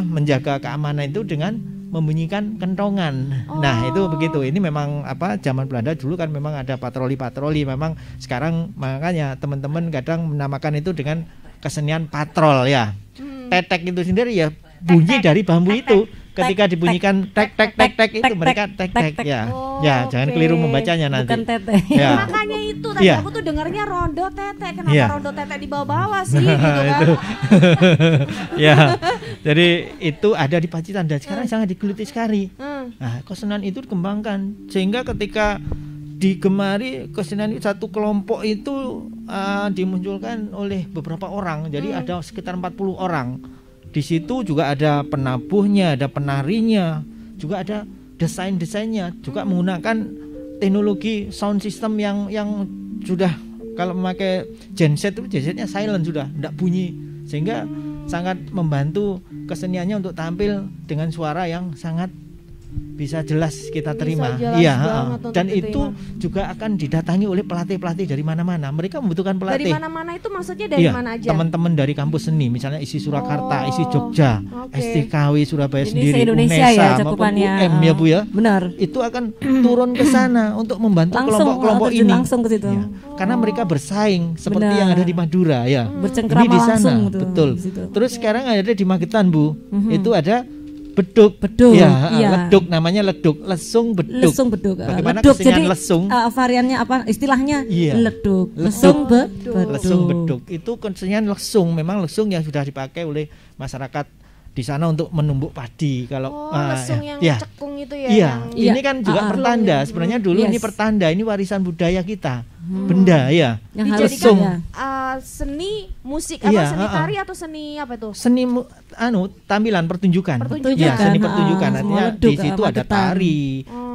menjaga keamanan itu dengan membunyikan kentongan. Nah, itu begitu. Ini memang zaman Belanda dulu kan memang ada patroli-patroli. Memang sekarang makanya teman-teman kadang menamakan itu dengan kesenian patrol ya. Tetek itu sendiri ya bunyi dari bambu itu. Ketika dibunyikan tek itu mereka tek ya. Ya, jangan keliru membacanya nanti. Bukan tete. Ya. Makanya itu tadi aku tuh dengarnya rondo tetek. Kenapa rondo tetek di bawah-bawah sih gitu kan? Ya. Jadi itu ada di Pacitan dan sekarang sangat digeluti sekali. Nah, kesenian itu dikembangkan sehingga ketika digemari kesenian satu kelompok itu dimunculkan oleh beberapa orang. Jadi ada sekitar 40 orang. Di situ juga ada penabuhnya, ada penarinya, juga ada desainnya, juga menggunakan teknologi sound system yang sudah kalau memakai genset itu gensetnya silent sudah, tidak bunyi, sehingga sangat membantu keseniannya untuk tampil dengan suara yang sangat bisa jelas kita terima. Iya, dan itu juga akan didatangi oleh pelatih-pelatih dari mana-mana. Mereka membutuhkan pelatih. Dari mana-mana itu maksudnya dari mana aja? Teman-teman dari kampus seni, misalnya ISI Surakarta, ISI Jogja, STKW Surabaya Ini sendiri, se-Indonesia UNESA, ya, maupun cakupannya. UM ya Bu ya. Benar. Itu akan turun ke sana untuk membantu kelompok-kelompok ini. Langsung ke situ. Ya, karena mereka bersaing seperti yang ada di Madura ya. Bercengkrama ini di sana, langsung betul. di situ. Terus sekarang ada di Magetan Bu. Itu ada Beduk. Ya, iya. leduk namanya leduk, lesung beduk. Lesung beduk. Bagaimana Leduk. kesenian Jadi lesung? variannya apa? Istilahnya Iya. leduk. Leduk. Lesung beduk. Lesung beduk itu kesenian lesung, memang lesung yang sudah dipakai oleh masyarakat di sana untuk menumbuk padi. Kalau lesung yang ya. cekung itu ya. Iya, yang- ini kan juga pertanda. Sebenarnya dulu ini Yes. pertanda, ini warisan budaya kita. Benda ya. Yang harus dijadikan lesung. seni musik Iya, seni tari atau seni apa itu? Seni tampilan pertunjukan. Pertunjukan. Iya, seni Ah, pertunjukan. semua Artinya leduk, di situ ada Magetan. tari,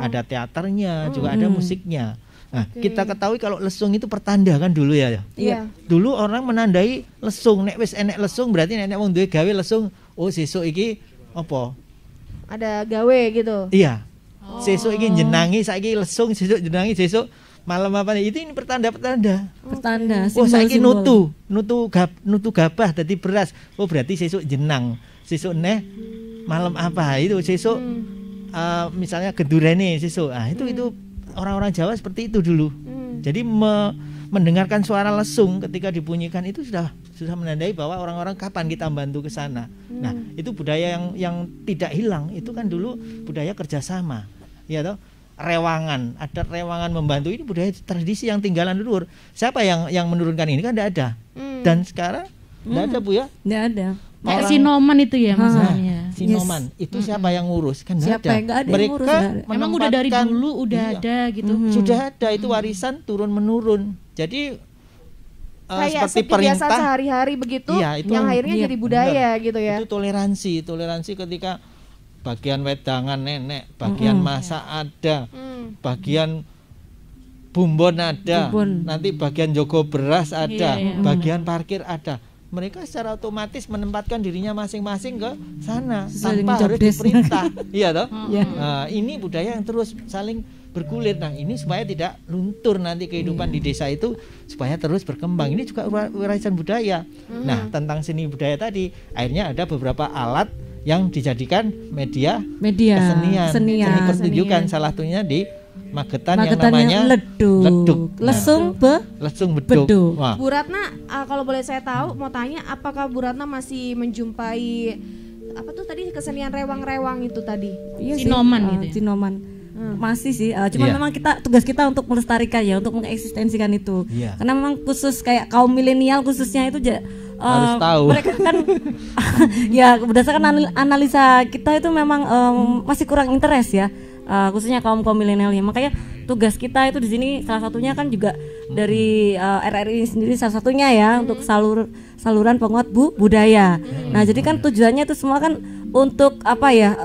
ada teaternya, juga ada musiknya. Nah, kita ketahui kalau lesung itu pertanda kan dulu ya. Iya. Dulu orang menandai lesung, nek wis enek lesung berarti nek wong duwe gawe lesung, oh sesuk iki apa? Ada gawe gitu. Iya. Sesuk iki jenangi, saiki lesung, sesuk jenangi, sesuk malam apa nih? Itu ini pertanda-pertanda. Pertanda. Oh saiki simbol-simbol. nutu gabah dadi beras. Oh berarti sesuk jenang. Sesuk neh malam apa? Itu sesuk misalnya gedurene sesuk. Ah itu orang-orang Jawa seperti itu dulu. Jadi mendengarkan suara lesung ketika dibunyikan itu sudah menandai bahwa orang-orang kapan kita bantu ke sana. Nah, itu budaya yang tidak hilang. Itu kan dulu budaya kerjasama. Ya toh? Rewangan, ada rewangan membantu, ini budaya tradisi yang tinggalan dulu. Siapa yang menurunkan ini kan tidak ada. Dan sekarang tidak ada Bu ya. Nggak ada. Kayak sinoman itu ya masalahnya. Sinoman itu siapa yang ngurus kan nggak Siapa yang nggak ada yang mereka ngurus, nggak ada. Memang udah dari menempatkan- dulu udah Iya. ada gitu. Sudah ada, itu warisan turun menurun. Jadi Kayak seperti kebiasaan perintah sehari-hari begitu Iya, itu yang akhirnya iya, jadi budaya gitu ya. itu toleransi ketika bagian wedangan nenek, bagian masak ada, bagian bumbon ada, Bumbon. nanti bagian jogo beras ada, Iya, iya. bagian parkir ada. Mereka secara otomatis menempatkan dirinya masing-masing ke sana Sesuai dengan tanpa job harus desk. diperintah. Iya toh? Iya. Nah, ini budaya yang terus saling bergulir. Nah, ini supaya tidak luntur nanti kehidupan di desa itu, supaya terus berkembang. Ini juga warisan budaya. Nah, tentang seni budaya tadi, akhirnya ada beberapa alat yang dijadikan media kesenian, seni pertunjukan. Salah satunya di Magetan yang namanya leduk. Lesung lesung beduk. beduk. Wah, Bu Ratna, kalau boleh saya tahu, mau tanya, apakah Bu Ratna masih menjumpai apa tuh tadi kesenian rewang-rewang itu tadi? Iya sih, Sinoman gitu ya? Sinoman. Masih sih, cuma Iya. memang tugas kita untuk melestarikan ya, untuk mengeksistensikan itu. Iya. Karena memang khusus kayak kaum milenial khususnya itu Harus tahu. Mereka kan ya berdasarkan analisa kita itu memang masih kurang interest ya. Khususnya kaum milenial ya. Makanya tugas kita itu di sini salah satunya kan juga dari RRI sendiri salah satunya ya untuk saluran penguat budaya. Nah, jadi kan tujuannya itu semua kan untuk apa ya?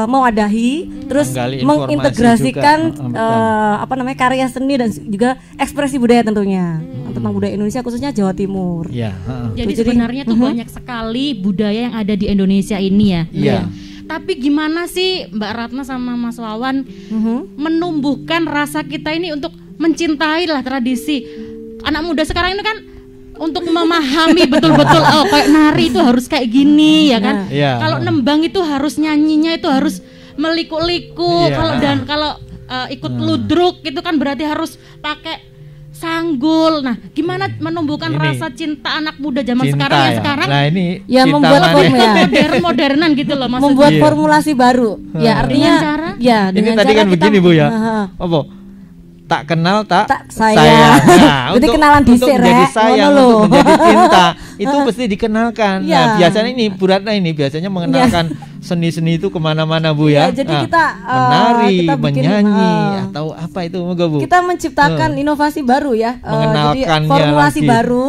Mewadahi terus Menggali informasi mengintegrasikan juga. karya seni dan juga ekspresi budaya tentunya. Tentang budaya Indonesia khususnya Jawa Timur. Iya, Jadi sebenarnya tuh banyak sekali budaya yang ada di Indonesia ini ya. Iya. Tapi gimana sih Mbak Ratna sama Mas Wawan menumbuhkan rasa kita ini untuk mencintai lah tradisi. Anak muda sekarang ini kan untuk memahami betul-betul oh kayak nari itu harus kayak gini ya kan. Iya. Kalau nembang itu harus nyanyinya itu harus meliku-liku. Iya. Kalau ikut ludruk itu kan berarti harus pakai sanggul. Nah, gimana menumbuhkan Ini. rasa cinta anak muda zaman Cinta sekarang ya. yang sekarang Nah, ini Ya, cinta membuat manis. form ya. modernan gitu loh maksudnya. Membuat Iya. formulasi baru. Ya artinya Dengan cara? ya Ini dengan tadi cara kan kita- begini Bu ya. Aha. Apa? Tak kenal tak sayang. Nah, Jadi kenalan untuk dhisik, menjadi Rek. sayang, Ngono untuk lho. menjadi cinta itu mesti dikenalkan. Iya. Nah, biasanya ini Bu Ratna ini biasanya mengenalkan seni-seni itu kemana-mana Bu ya. Iya, jadi Nah, kita, menari, kita bikin, menyanyi atau apa itu moga Bu. Kita menciptakan inovasi baru ya. Jadi Mengenalkannya formulasi lagi. baru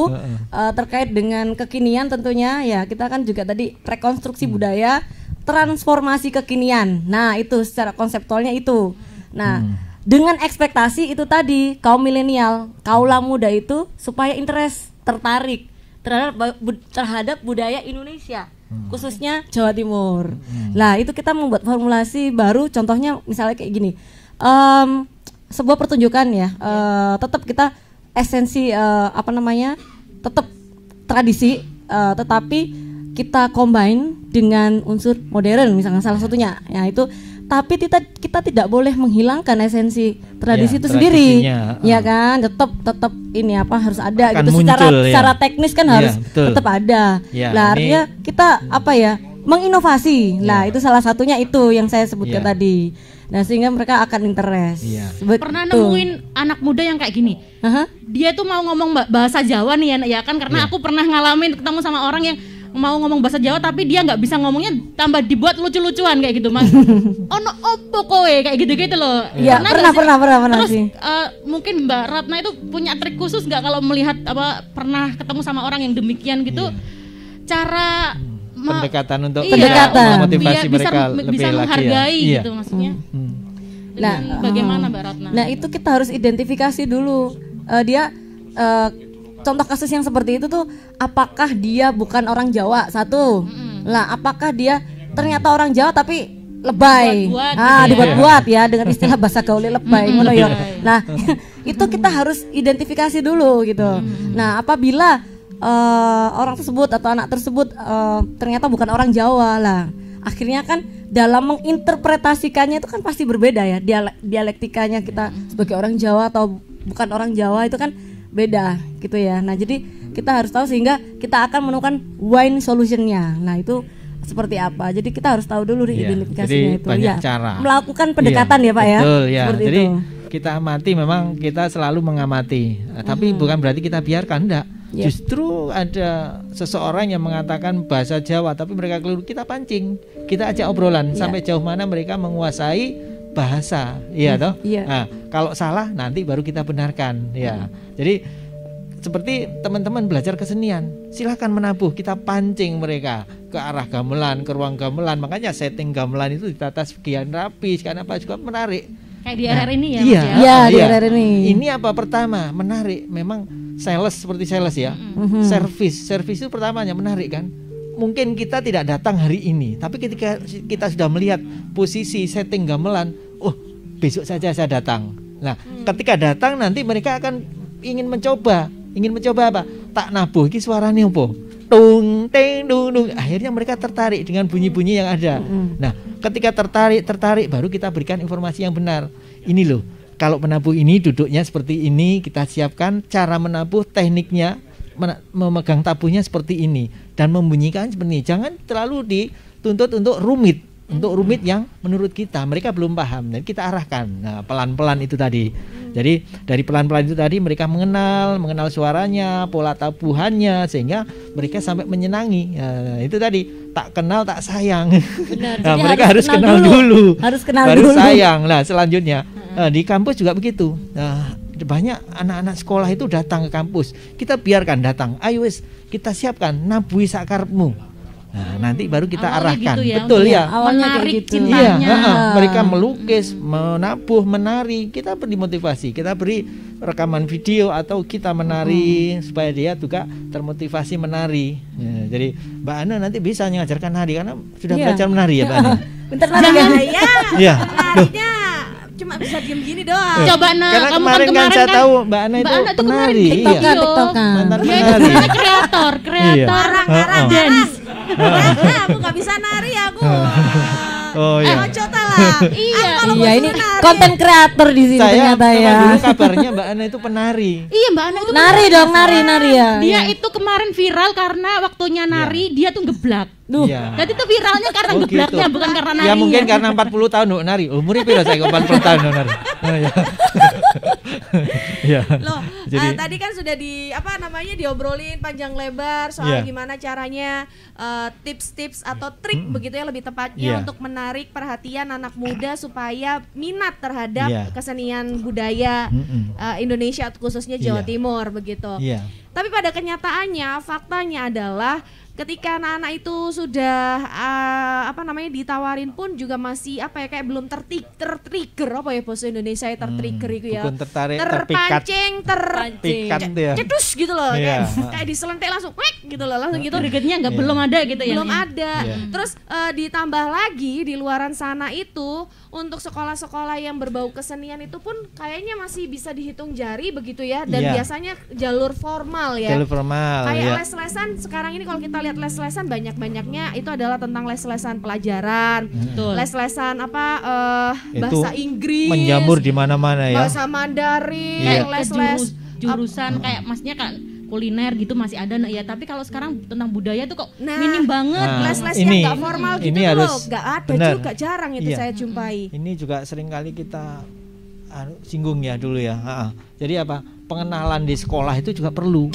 terkait dengan kekinian tentunya ya. Kita kan juga tadi rekonstruksi budaya, transformasi kekinian. Nah, itu secara konseptualnya itu. Nah, dengan ekspektasi itu tadi kaum milenial, kaula muda itu supaya interest tertarik terhadap budaya Indonesia, khususnya Jawa Timur. Lah, itu kita membuat formulasi baru, contohnya misalnya kayak gini. Sebuah pertunjukan ya, tetap kita esensi tetap tradisi, tetapi kita combine dengan unsur modern misalnya salah satunya. Ya itu, tapi kita tidak boleh menghilangkan esensi tradisi Ya, itu sendiri. tradisinya, Ya kan, tetap ini harus ada Akan gitu muncul, ya. secara teknis kan Iya, harus betul. tetap ada. Ya, Lah ini- artinya kita menginovasi. Nah, itu salah satunya itu yang saya sebutkan Iya. tadi. Nah, sehingga mereka akan interest. Iya. Pernah nemuin anak muda yang kayak gini. Aha. Dia tuh mau ngomong bahasa Jawa nih ya kan, karena Iya. aku pernah ngalamin ketemu sama orang yang mau ngomong bahasa Jawa tapi dia nggak bisa ngomongnya, tambah dibuat lucu-lucuan kayak gitu Mas. Ono opo kowe kayak gitu-gitu loh. Iya, Pernah pernah nggak sih? Terus sih. mungkin Mbak Ratna itu punya trik khusus nggak kalau melihat pernah ketemu sama orang yang demikian gitu, cara Pendekatan untuk Pendekatan. memotivasi biar mereka bisa lebih lagi menghargai ya. gitu maksudnya. Nah, Dengan bagaimana Mbak Ratna? Nah, itu kita harus identifikasi dulu. Dia contoh kasus yang seperti itu tuh, apakah dia bukan orang Jawa? Satu. Lah, apakah dia ternyata orang Jawa tapi lebay? Dibuat-buat Ah, gitu ya. dibuat-buat ya dengan istilah bahasa gaul lebay ngono ya. Nah, itu kita harus identifikasi dulu gitu. Nah, apabila orang tersebut atau anak tersebut ternyata bukan orang Jawa lah, akhirnya kan dalam menginterpretasikannya itu kan pasti berbeda ya, dialektikanya kita sebagai orang Jawa atau bukan orang Jawa itu kan beda gitu ya. Nah, jadi kita harus tahu sehingga kita akan menemukan win solutionnya. Nah, itu seperti apa, jadi kita harus tahu dulu Iya, identifikasinya jadi itu banyak ya, cara. melakukan pendekatan Iya, ya Pak ya. betul, ya. Seperti Jadi itu. kita amati, memang kita selalu mengamati, tapi bukan berarti kita biarkan, enggak. Iya. Justru ada seseorang yang mengatakan bahasa Jawa tapi mereka keliru, kita pancing, kita ajak obrolan sampai jauh mana mereka menguasai bahasa, iya toh. Iya. Nah, kalau salah nanti baru kita benarkan, ya. Jadi seperti teman-teman belajar kesenian, silahkan menabuh, kita pancing mereka ke arah gamelan, ke ruang gamelan. Makanya setting gamelan itu ditata sekian rapi, sekian apa juga menarik. Kayak di RR ini ya Iya, Mas ya. Iya, di iya. RR ini. Ini apa pertama menarik, memang sales seperti sales ya, service itu pertamanya menarik kan. Mungkin kita tidak datang hari ini, tapi ketika kita sudah melihat posisi setting gamelan, oh besok saja saya datang. Nah, ketika datang nanti mereka akan ingin mencoba apa? Tak nabuh iki suarane opo? Tung teng dung dung. Akhirnya mereka tertarik dengan bunyi-bunyi yang ada. Nah, ketika tertarik baru kita berikan informasi yang benar. Ini loh, kalau menabuh ini duduknya seperti ini, kita siapkan cara menabuh, tekniknya, memegang tabuhnya seperti ini dan membunyikan seperti ini. Jangan terlalu dituntut untuk rumit yang menurut kita mereka belum paham, dan kita arahkan. Nah, pelan-pelan itu tadi. Jadi dari pelan-pelan itu tadi mereka mengenal suaranya, pola tabuhannya, sehingga mereka sampai menyenangi. Nah, itu tadi, tak kenal tak sayang. Benar, Nah, jadi mereka harus harus kenal kenal dulu. Harus kenal baru dulu. sayang. Nah, selanjutnya di kampus juga begitu. Nah, banyak anak-anak sekolah itu datang ke kampus. Kita biarkan datang. Ayo wis, kita siapkan nabuhi sakarepmu. Nah, nanti baru kita Awalnya arahkan. gitu ya, Betul untuk ya. Awalnya kayak menarik gitu. cintanya. Iya, mereka melukis, menabuh, menari. Kita beri motivasi, kita beri rekaman video atau kita menari supaya dia juga termotivasi menari. Ya, jadi Mbak Ana nanti bisa mengajarkan nari karena sudah Iya. belajar menari ya Mbak Ana. Bentar lagi kan. Ya, Iya. Loh, narinya cuma bisa diem gini doang. Coba karena kamu kemarin kan saya tahu Mbak Ana itu Mbak Ana tuh kemarin penari. TikTok Iya. TikTokan. Mantan Dia itu penari. sebenarnya kreator Heeh. dance. Aku nggak bisa nari aku. Oh iya. Cocok lah. Iya. Iya, ini konten kreator di sini Saya ternyata ya. dulu kabarnya Mbak Ana itu penari. Iya Mbak Ana itu Nari dong, nari ya. dia itu kemarin viral karena waktunya nari dia tuh geblak. Duh. Iya. Jadi itu viralnya karena Oh, geblaknya gitu. bukan karena narinya. Ya mungkin karena 40 tahun nuk nari. Umurnya piro saya 40 tahun nuk nari. Oh, iya. Iya. Loh, Jadi tadi kan sudah diobrolin panjang lebar soal Iya. gimana caranya tips-tips atau trik begitu ya lebih Iya. tepatnya untuk menarik perhatian anak muda supaya minat terhadap Iya. kesenian budaya Indonesia khususnya Jawa Iya. Timur begitu. Iya. Tapi pada kenyataannya faktanya adalah ketika anak-anak itu sudah ditawarin pun juga masih kayak belum tertrigger apa ya bahasa Indonesia ya tertrigger itu ya. bukan tertarik, terpikat. Terpancing, Pikat ya. cedus gitu loh, Iya. kayak diselentik langsung wek gitu loh, langsung gitu. Gregetnya nggak Iya. belum ada gitu ya. Belum ada. Iya. Terus ditambah lagi di luaran sana itu untuk sekolah-sekolah yang berbau kesenian itu pun kayaknya masih bisa dihitung jari begitu ya, dan Iya. biasanya jalur formal ya. Jalur formal Kayak ya. les-lesan sekarang ini kalau kita lihat les-lesan banyak-banyaknya itu adalah tentang les-lesan pelajaran, Betul. les-lesan Itu bahasa Inggris, menjamur di mana-mana ya. bahasa Mandarin, Iya. Kayak les-les jurusan kayak maksudnya kan kuliner gitu masih ada ya, tapi kalau sekarang tentang budaya tuh kok Nah, minim banget. les-les ini- yang nggak formal gitu ini tuh harus loh, nggak ada benar. juga, jarang itu Iya. saya jumpai. Ini juga sering kali kita singgung ya dulu ya. Jadi apa? Pengenalan di sekolah itu juga perlu.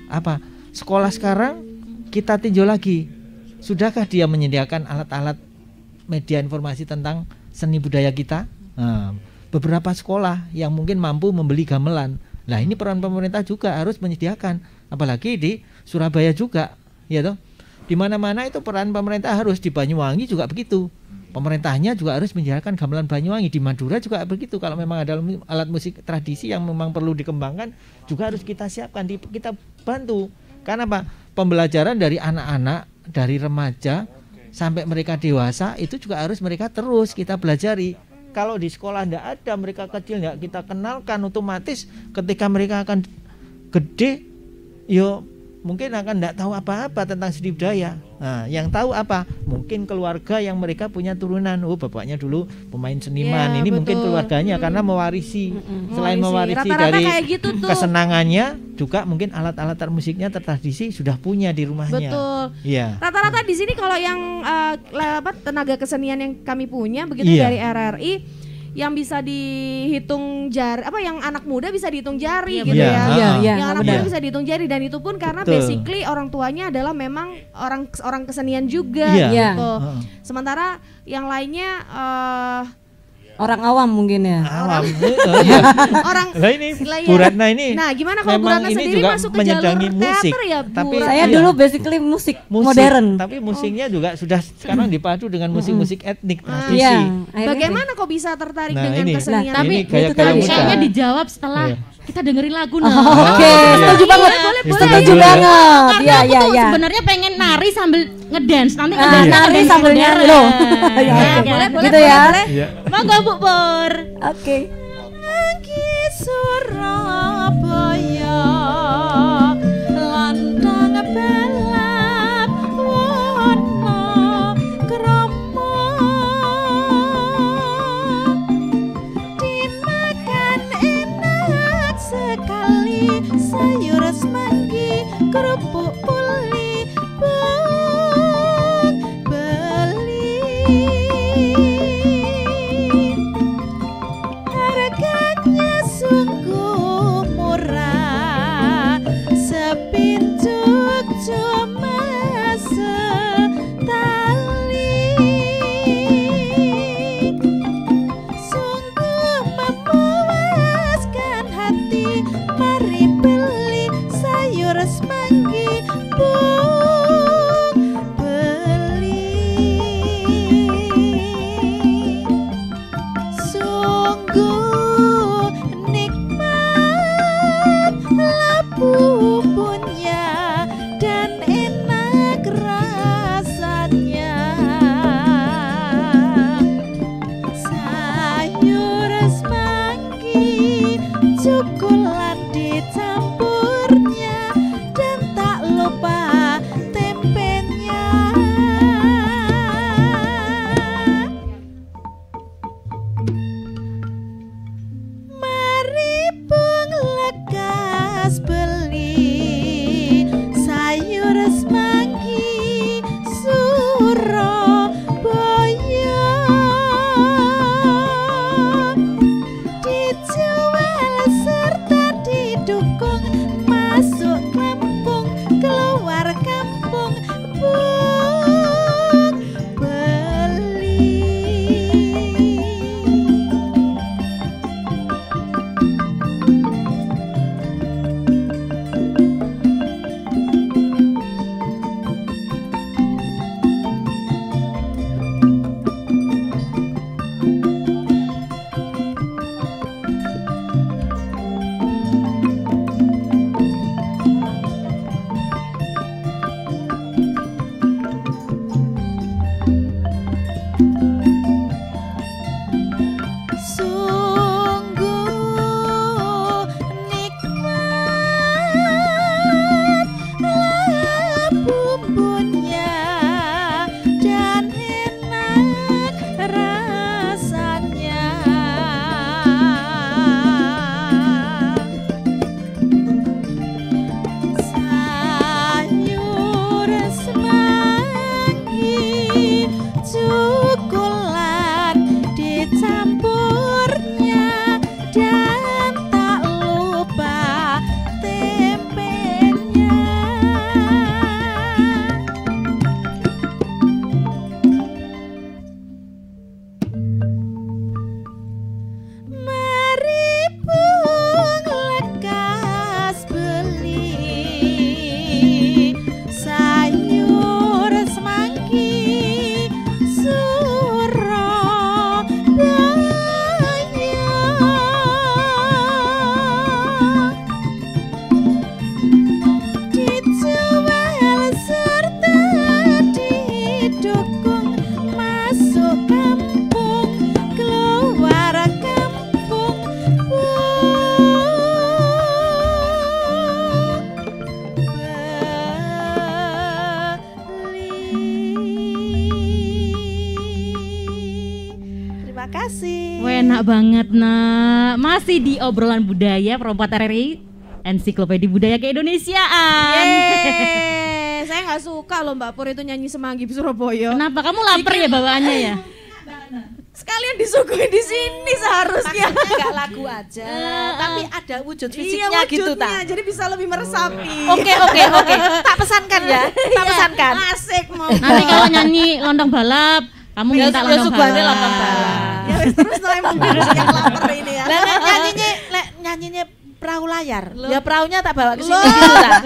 Apa? Sekolah sekarang kita tinjau lagi. Sudahkah dia menyediakan alat-alat media informasi tentang seni budaya kita? Nah, beberapa sekolah yang mungkin mampu membeli gamelan. Nah, ini peran pemerintah juga harus menyediakan, apalagi di Surabaya juga, ya toh. Di mana-mana itu peran pemerintah harus, di Banyuwangi juga begitu. Pemerintahnya juga harus menyediakan gamelan Banyuwangi, di Madura juga begitu. Kalau memang ada alat musik tradisi yang memang perlu dikembangkan, juga harus kita siapkan, kita bantu. Karena apa? Pembelajaran dari anak-anak, dari remaja sampai mereka dewasa itu juga harus mereka terus kita pelajari. Kalau di sekolah tidak ada, mereka kecil tidak kita kenalkan, otomatis ketika mereka akan gede, yo mungkin akan tidak tahu apa-apa tentang seni budaya. Nah, yang tahu apa? Mungkin keluarga yang mereka punya turunan. Oh, bapaknya dulu pemain seniman. Ya, ini mungkin betul. keluarganya karena mewarisi. Selain mewarisi Rata-rata dari kayak gitu tuh. kesenangannya, juga mungkin alat-alat musiknya tradisi sudah punya di rumahnya. Betul. Iya. Rata-rata di sini kalau yang tenaga kesenian yang kami punya begitu Iya. dari RRI yang bisa dihitung jari, apa yang anak muda bisa dihitung jari Iya, gitu benar. ya. Iya, iya, Yang anak benar. muda bisa dihitung jari, dan itu pun karena Betul. basically orang tuanya adalah memang orang kesenian juga Iya. gitu. Heeh. Sementara yang lainnya Orang awam mungkin ya. Awam. Iya. orang Lah ini Lah, iya. Bu Ratna ini. Nah, gimana kalau Bu memang Ratna ini sendiri juga masuk ke menyedangi jalur musik, teater ya, Bu tapi Ratna? Saya iya. dulu basically musik, Musik, modern. tapi musiknya juga sudah sekarang dipadu dengan musik-musik etnik tradisi. Iya. akhirnya Bagaimana kok bisa tertarik Nah, dengan ini. kesenian? Nah, Tapi ini itu gaya-gaya tadi muda. kayaknya dijawab setelah Iya. kita dengerin lagu nah. Oke, iya. setuju banget. Setuju Boleh. banget. Karena Iya, aku iya, tuh iya. sebenarnya pengen nari sambil ngedance, nanti Ah, ngedance nari sambil nyanyi loh. Ya, Iya, ya, boleh, ya. gitu ya. Iya. Monggo Bu Pur. Oke. Surabaya lantang balap wana krama dimakan enak sekali sayur semanggi kerupuk puli bang beli harganya sungguh murah sepinjuk cuma setali sungguh memuaskan hati mari beli sayur semanggi bung beli sungguh nikmat bumbunya dan enak rasanya sayur semanggi cukulan dicampurnya dan tak lupa tempenya. Mari bung lekas beli sayur semanggi Surabaya dijual serta didukung Enak banget nak. Masih di obrolan budaya Perempat RRI Ensiklopedia Budaya Keindonesiaan. Saya nggak suka loh Mbak Pur itu nyanyi Semanggi Surabaya. Kenapa kamu lapar ya bawaannya ya? Sekalian disuguhin di sini seharusnya. Enggak lagu aja, tapi ada wujud fisiknya gitu wujudnya, jadi bisa lebih meresapi. Oke. Tak pesankan ya. Tak pesankan. Asik mau. Nanti kalau nyanyi lontong balap, kamu minta lontong balap. Lontong balap. Ya wis terus no emang yang lapar ini ya. Lah nyanyinya perahu layar. Ya perahunya tak bawa ke sini Loh, gitu lah.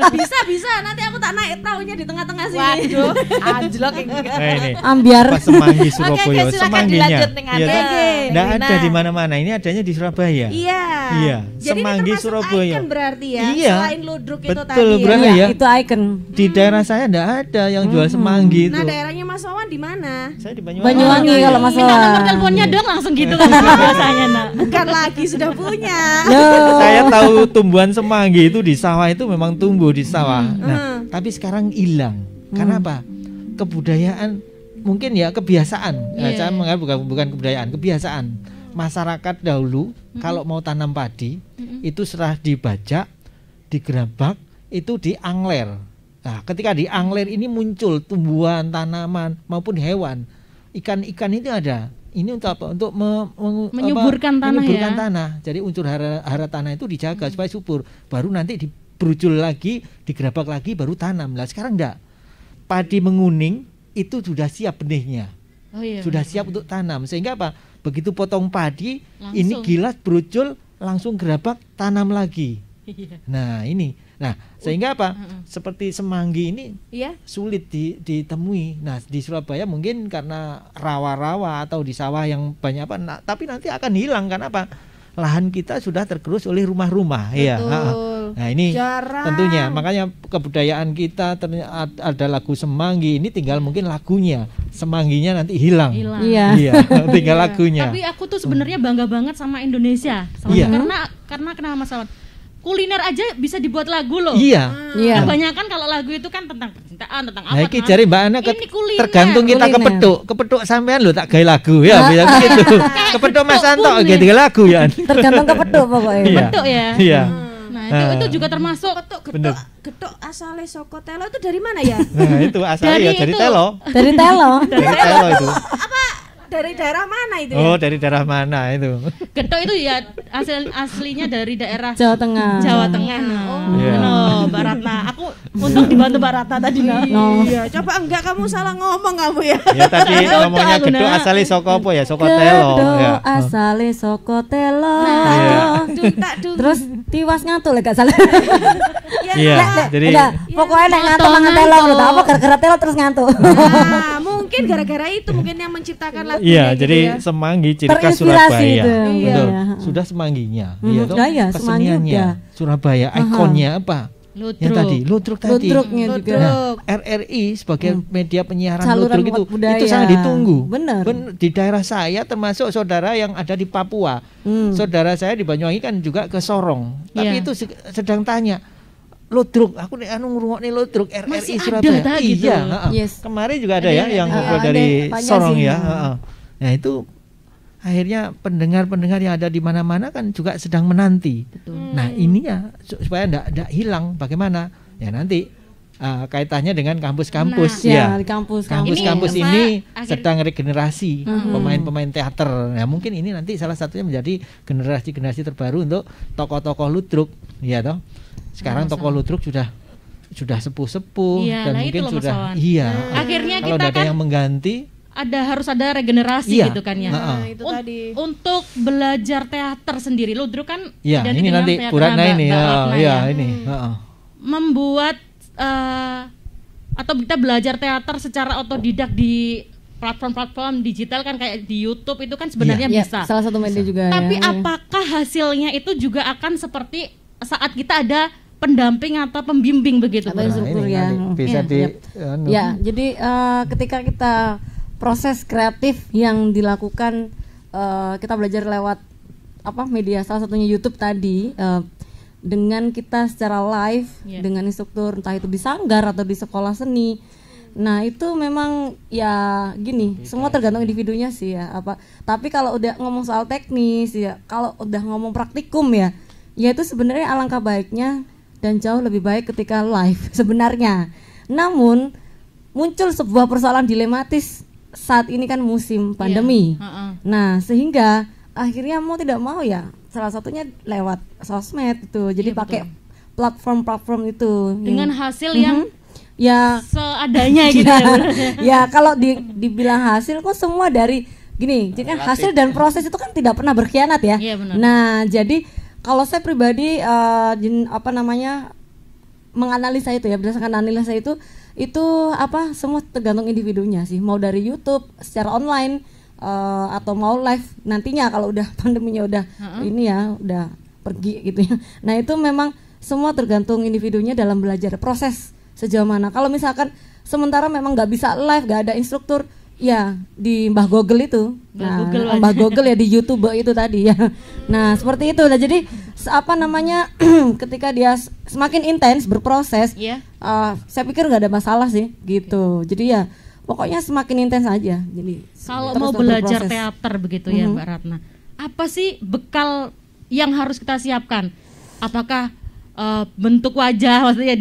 bisa nanti aku tak naik perahunya di tengah-tengah sini. Waduh, anjlok ini. Nah ini Ambiar. Pas Semanggi Oke, Surabaya, silakan semangginya. dilanjut dengan Iya, Ade. nggak Rina. ada di mana-mana. Ini adanya di Surabaya. Iya. Iya, Jadi Semanggi ini termasuk Surabaya. icon berarti ya. Iya. Selain ludruk itu Betul, tadi. berarti Ya. ya. Itu icon. Di daerah saya nggak ada yang jual semanggi itu. Nah, daerahnya Mas Wawan di mana? Saya di Banyuwangi kalau Mas Minta nomor Wawan. teleponnya dong langsung gitu kan biasanya nak. Bukan lagi sudah punya. Saya tahu tumbuhan semanggi itu di sawah itu memang tumbuh di sawah. Nah, tapi sekarang hilang. Karena apa? Kebudayaan mungkin ya kebiasaan. Nah, saya menganggap bukan kebudayaan, kebiasaan. Masyarakat dahulu kalau mau tanam padi itu serah dibajak, digerabak, itu diangler. Nah, ketika diangler ini muncul tumbuhan, tanaman maupun hewan. Ikan-ikan itu ada. Ini untuk apa? Untuk Menyuburkan tanah menyuburkan ya. tanah. Jadi unsur hara tanah itu dijaga supaya subur. Baru nanti diberujul lagi, digerabak lagi, baru tanam. Lah sekarang enggak. Padi menguning itu sudah siap benihnya. Oh iya. Sudah siap untuk tanam. Sehingga apa? Begitu potong padi, Langsung. ini gilas berujul, langsung gerabak, tanam lagi. Iya. Nah ini, sehingga apa? Seperti semanggi ini Iya. sulit ditemui. Nah di Surabaya mungkin karena rawa-rawa atau di sawah yang banyak apa. Tapi nanti akan hilang karena apa? Lahan kita sudah tergerus oleh rumah-rumah. Iya. Nah ini Jarang. tentunya makanya kebudayaan kita ada lagu semanggi. Ini tinggal mungkin lagunya, semangginya nanti hilang. Iya. Iya, tinggal lagunya. Tapi aku tuh sebenarnya bangga banget sama Indonesia. Iya. Karena kenapa Mas Wawan? Kuliner aja bisa dibuat lagu loh. Iya. Iya. Kebanyakan kalau lagu itu kan tentang percintaan, tentang apa? Nah, iki kan? jari Mbak Ana Ini kuliner. tergantung kita Kuliner. kepethuk sampean lho tak gawe lagu ya bisa begitu. Kepethuk Mas Anto pun gawe nih. tiga lagu ya. Tergantung kepethuk pokoknya. Iya. Betul ya. Iya. Nah, itu juga termasuk Bener. Getok asale saka telo itu dari mana ya? Nah, itu asalnya ya dari itu. telo. Dari telo. Dari telo itu. Dari daerah mana itu ya? Oh, dari daerah mana itu? Getok itu ya aslinya dari daerah Jawa Tengah. Jawa Tengah. Nah, Iya. no, Mbak Ratna. Aku untung dibantu Mbak Ratna tadi. Nah. No. Iya, coba enggak kamu salah ngomong kamu ya. Ya tadi ngomongnya aku, geduk Nak. asale saka apa ya? Saka telo. Gedok Ya. asale saka telo. Iya. Dung tak dung. Terus tiwas ngantuk lek gak salah. Iya, jadi Udah, pokoknya nek ngantuk mangan telo lho, tak apa gara-gara telo terus ngantuk. Nah, mungkin gara-gara itu mungkin yang menciptakan lagu iya, gitu jadi ya. semanggi ciri khas Terinspirasi Surabaya. itu. Betul. Iya. Sudah semangginya. Hmm, Iya toh? ya, ya, semanggi Keseniannya udah. Surabaya, ikonnya apa? Ludruk. Yang tadi, ludruk tadi. Ludruknya juga. Nah, RRI sebagai media penyiaran Saluran ludruk itu budaya. itu sangat ditunggu. Benar. Di daerah saya termasuk saudara yang ada di Papua. Saudara saya di Banyuwangi kan juga ke Sorong. Tapi Iya. itu sedang tanya ludruk, aku nih anu ngrungokne ludruk RRI Masih ada Surabaya. dah gitu. Iya, heeh. Yes. Kemarin juga ada Ada ya yang- yang ada. ngobrol Ada, dari banyak Sorong sih. ya, heeh. Nah, itu akhirnya pendengar-pendengar yang ada di mana-mana kan juga sedang menanti. Nah, ini ya supaya enggak hilang bagaimana? Ya nanti kaitannya dengan kampus-kampus Ya, ya. di kampus. Kampus-kampus Ini ini akhir- sedang regenerasi pemain-pemain teater. Nah, mungkin ini nanti salah satunya menjadi generasi-generasi terbaru untuk tokoh-tokoh ludruk, ya toh. Sekarang tokoh ludruk sudah sepuh-sepuh Iya, dan nah mungkin itu loh, Mas sudah Wawan. iya. Akhirnya Kalau kita nggak ada kan yang mengganti, harus ada regenerasi Iya. gitu kan ya. Heeh. Nah, itu tadi. Untuk belajar teater sendiri, ludruk kan ya identik ini dengan nanti teater Puratna Mbak- ini, Mbak Ratna ya ya. ini. Heeh. Membuat atau kita belajar teater secara otodidak di platform-platform digital kan kayak di YouTube itu kan sebenarnya Ya, bisa. salah satu media juga. Tapi ya. apakah hasilnya itu juga akan seperti saat kita ada pendamping atau pembimbing begitu? Atau Mbak? instruktur ini ya. nanti bisa Ya, di ya. anu. Ya, jadi ketika kita proses kreatif yang dilakukan kita belajar lewat media, salah satunya YouTube tadi, dengan kita secara live Iya. dengan instruktur entah itu di sanggar atau di sekolah seni, Nah itu memang ya gini, semua tergantung individunya sih ya apa. Tapi kalau udah ngomong soal teknis ya, kalau udah ngomong praktikum ya itu sebenarnya alangkah baiknya dan jauh lebih baik ketika live sebenarnya. Namun muncul sebuah persoalan dilematis saat ini kan musim pandemi. Nah sehingga akhirnya mau tidak mau ya salah satunya lewat sosmed itu. Jadi pakai platform-platform itu dengan hasil yang ya seadanya gitu ya kalau dibilang hasil kok semua dari gini, jadi kan hasil dan proses itu kan tidak pernah berkhianat ya. Nah jadi kalau saya pribadi menganalisa itu ya, berdasarkan analisa itu apa semua tergantung individunya sih, mau dari YouTube secara online atau mau live nantinya kalau udah pandeminya udah ini ya udah pergi gitu ya. Nah itu memang semua tergantung individunya dalam belajar proses sejauh mana. Kalau misalkan sementara memang nggak bisa live, nggak ada instruktur, ya di Mbah Google itu, Mbah Google ya di YouTube itu tadi ya. Nah seperti itu. Nah jadi ketika dia semakin intens berproses, saya pikir nggak ada masalah sih gitu. Jadi ya pokoknya semakin intens aja. Jadi kalau mau belajar teater begitu ya Mbak Ratna, apa sih bekal yang harus kita siapkan? Apakah bentuk wajah maksudnya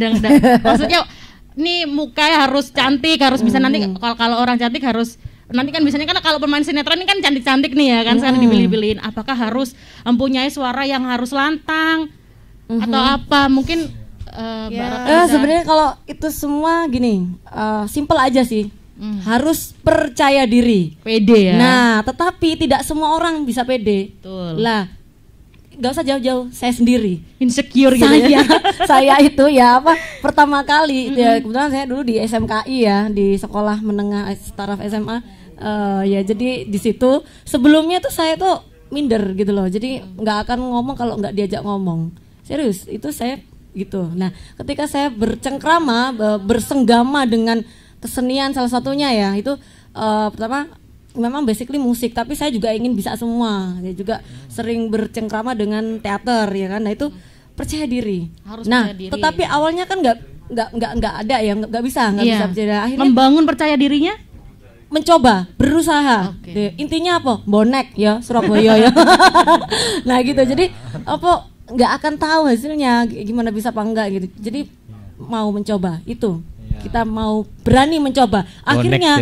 nih muka harus cantik, harus bisa nanti kalau orang cantik harus nanti kan biasanya kan kalau pemain sinetron ini kan cantik-cantik nih ya kan sekarang dipilih-pilihin. Apakah harus mempunyai suara yang harus lantang atau apa? Mungkin sebenarnya kalau itu semua gini, simple aja sih. Harus percaya diri, pede ya. Nah, tetapi tidak semua orang bisa pede. Betul. Lah, gak usah jauh-jauh, saya sendiri insecure gitu ya. Saya itu ya pertama kali ya, kebetulan saya dulu di SMKI ya, di Sekolah Menengah Taraf SMA ya, jadi di situ sebelumnya tuh saya tuh minder gitu loh, jadi nggak akan ngomong kalau nggak diajak ngomong, serius itu saya gitu. Nah ketika saya bercengkrama bersenggama dengan kesenian salah satunya ya itu pertama memang basically musik, tapi saya juga ingin bisa semua. Saya juga sering bercengkrama dengan teater ya kan. Nah itu percaya diri. Harus nah, percaya diri. Tetapi awalnya kan nggak ada ya, nggak bisa percaya. Akhirnya membangun percaya dirinya, mencoba, berusaha. Intinya apa? Bonek ya, Surabaya ya. Nah gitu. Jadi apa nggak akan tahu hasilnya gimana bisa apa enggak gitu. Jadi mau mencoba itu. Kita mau berani mencoba. Akhirnya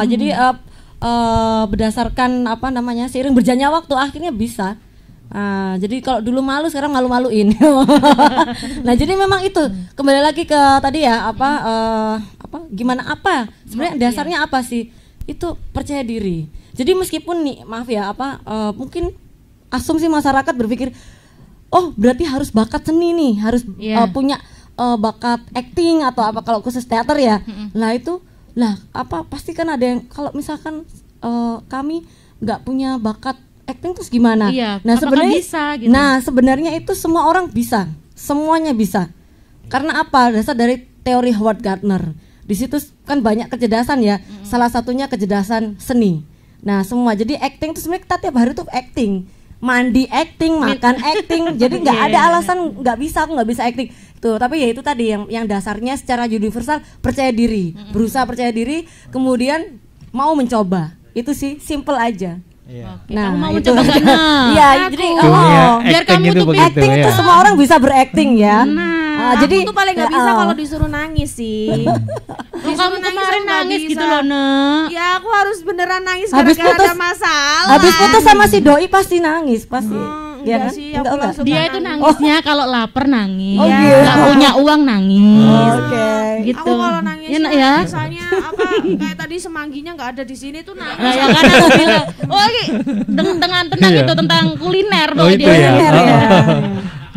jadi berdasarkan seiring berjalannya waktu akhirnya bisa. Jadi kalau dulu malu sekarang malu-maluin. Nah jadi memang itu kembali lagi ke tadi ya sebenarnya dasarnya apa sih? Itu percaya diri. Jadi meskipun nih maaf ya mungkin asumsi masyarakat berpikir oh berarti harus bakat seni nih, harus punya bakat acting atau apa kalau khusus teater ya. Lah itu pasti kan ada yang kalau misalkan kami nggak punya bakat acting terus gimana? Nah sebenarnya bisa, gitu. Nah sebenarnya itu semua orang bisa, semuanya bisa. Karena apa? Dasar dari teori Howard Gardner. Di situ kan banyak kecerdasan ya. Salah satunya kecerdasan seni. Nah semua jadi acting itu sebenarnya kita tiap hari tuh acting, mandi acting, makan acting. Jadi nggak ada alasan nggak bisa, aku nggak bisa acting. Tuh, tapi ya itu tadi yang dasarnya secara universal percaya diri, berusaha percaya diri, kemudian mau mencoba. Itu sih simple aja. Nah, kamu mau mencoba gak? Iya, jadi biar kamu tuh acting itu semua orang bisa berakting ya. Jadi aku tuh paling nggak bisa kalau disuruh nangis sih. Kamu kemarin nangis gitu loh, Nek. Ya aku harus beneran nangis gara-gara ada masalah. Habis putus sama si doi pasti nangis pasti. Ya kan? Sih, enggak. Dia itu nangisnya kalau lapar nangis, gitu. nggak punya uang nangis. Gitu. Aku kalau nangis ya. misalnya kayak tadi semangginya nggak ada di sini tuh nangis. Nah, ya kan aku bilang, dengan tentang itu tentang kuliner itu dia. Ya.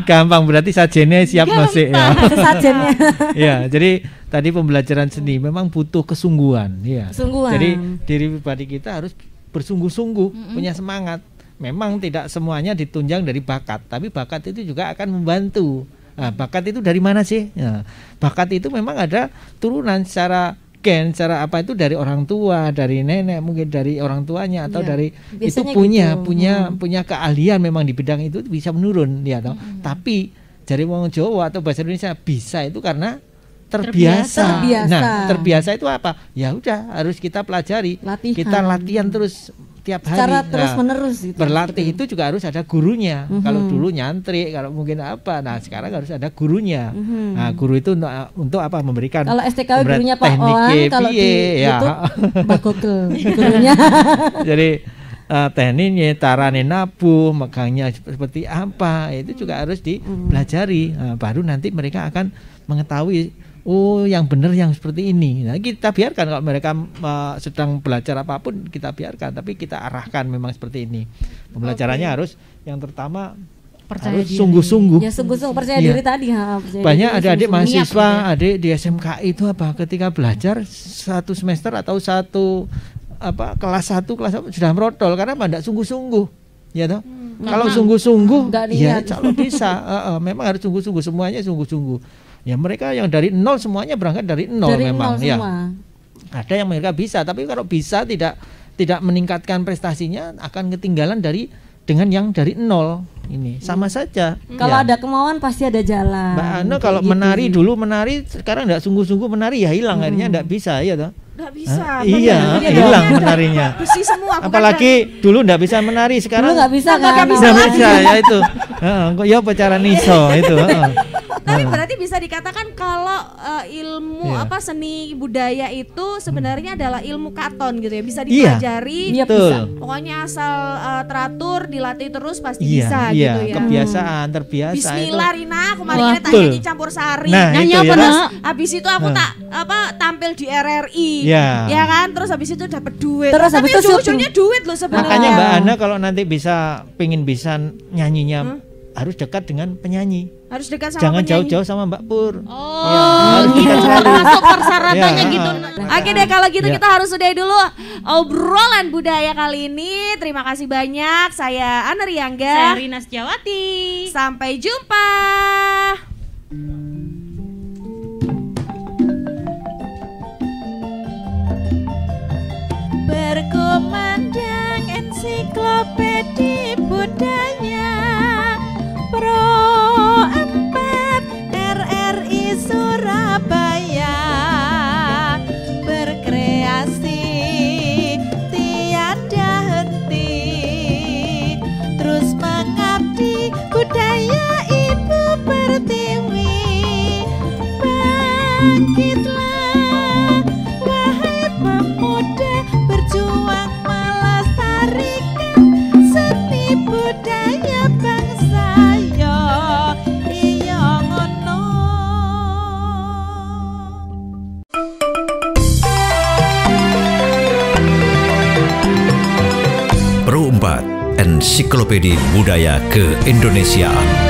Gampang berarti sajennya siap nasi ya. Sajennya. Ya, jadi tadi pembelajaran seni memang butuh kesungguhan ya. Jadi diri pribadi kita harus bersungguh-sungguh, punya semangat. Memang tidak semuanya ditunjang dari bakat, tapi bakat itu juga akan membantu. Nah, bakat itu dari mana sih? Nah, bakat itu memang ada turunan secara gen, secara apa itu dari orang tua, dari nenek, mungkin dari orang tuanya atau dari itu punya keahlian memang di bidang itu bisa menurun ya toh. Tapi dari wong Jawa atau bahasa Indonesia bisa itu karena terbiasa. Terbiasa. Nah, terbiasa itu apa? Ya udah harus kita pelajari. Latihan. Kita latihan terus tiap hari. Secara Nah, terus-menerus gitu. berlatih itu juga harus ada gurunya. Kalau dulu nyantri, kalau mungkin apa. Nah, sekarang harus ada gurunya. Nah, guru itu untuk apa? Memberikan Kalau STKW gurunya Pak teknik Oan, kalau di ya. YouTube Mbak Gogel gurunya. Jadi tekniknya, caranya nabuh, megangnya seperti apa, itu juga harus dipelajari. Nah, baru nanti mereka akan mengetahui, oh yang benar yang seperti ini. Nah, kita biarkan kalau mereka sedang belajar apapun, kita biarkan, tapi kita arahkan memang seperti ini. Pembelajarannya harus yang pertama Percaya harus diri. sungguh-sungguh. Ya sungguh-sungguh percaya Iya. diri tadi. Percaya Banyak diri, adik-adik sungguh-sungguh. mahasiswa, niat gitu adik di SMK itu apa? Ketika belajar satu semester atau satu kelas 1 sudah merotol karena tidak sungguh-sungguh, ya toh. Kalau sungguh-sungguh, Nggak ya niat. kalau bisa, memang harus sungguh-sungguh, semuanya sungguh-sungguh. Ya mereka yang dari nol semuanya berangkat dari nol Dari memang, nol ya. semua. Ada yang mereka bisa, tapi kalau bisa tidak meningkatkan prestasinya akan ketinggalan dengan yang dari nol. Ini sama saja. Kalau ya. ada kemauan pasti ada jalan. Mbak Ana Kayak kalau gitu menari sih. dulu sekarang tidak sungguh-sungguh menari ya hilang akhirnya tidak bisa, ya toh. Nggak bisa. Hah? Iya, Dia hilang ada menarinya. Besi semua. bukan Apalagi dulu ndak bisa menari, sekarang Dulu nggak bisa kan? nggak bisa nggak lagi. bisa ya itu. Kok ya pacaran iso itu. Tapi berarti bisa dikatakan kalau ilmu Iya. seni budaya itu sebenarnya adalah ilmu katon gitu ya, bisa Iya. dipelajari. Iya, Betul. bisa. Pokoknya asal teratur, dilatih terus pasti Iya, bisa iya, gitu ya. kebiasaan, terbiasa Bismillah itu. Rina, kemarin Wah, ini tanya betul. di campur sari. Nah, Nyanyi itu apa, ya. Nak? Habis itu aku tampil di RRI. Iya. Ya kan? Terus habis itu dapat duit. Terus Tapi habis itu ujung-ujungnya duit loh sebenarnya. Makanya Mbak Ana kalau nanti pingin bisa nyanyinya harus dekat dengan penyanyi. Harus dekat sama Jangan penyanyi. jauh-jauh sama Mbak Pur. Oh, harus gitu. dekat sekali. Masuk persyaratannya Ya, gitu. Oke deh kalau gitu Ya. kita harus sudahi dulu obrolan budaya kali ini. Terima kasih banyak. Saya Ana Saya Riangga. Rina Setiawati. Sampai jumpa. Berkumandang ensiklopedi budaya Pro 4 RRI Surabaya berkreasi tiada henti terus mengabdi budaya Ibu Pertiwi. Bangkitlah wahai pemuda, berjuang melestarikan seni budaya bangsa yo iya ngono. Pro 4 Ensiklopedia Budaya Keindonesiaan.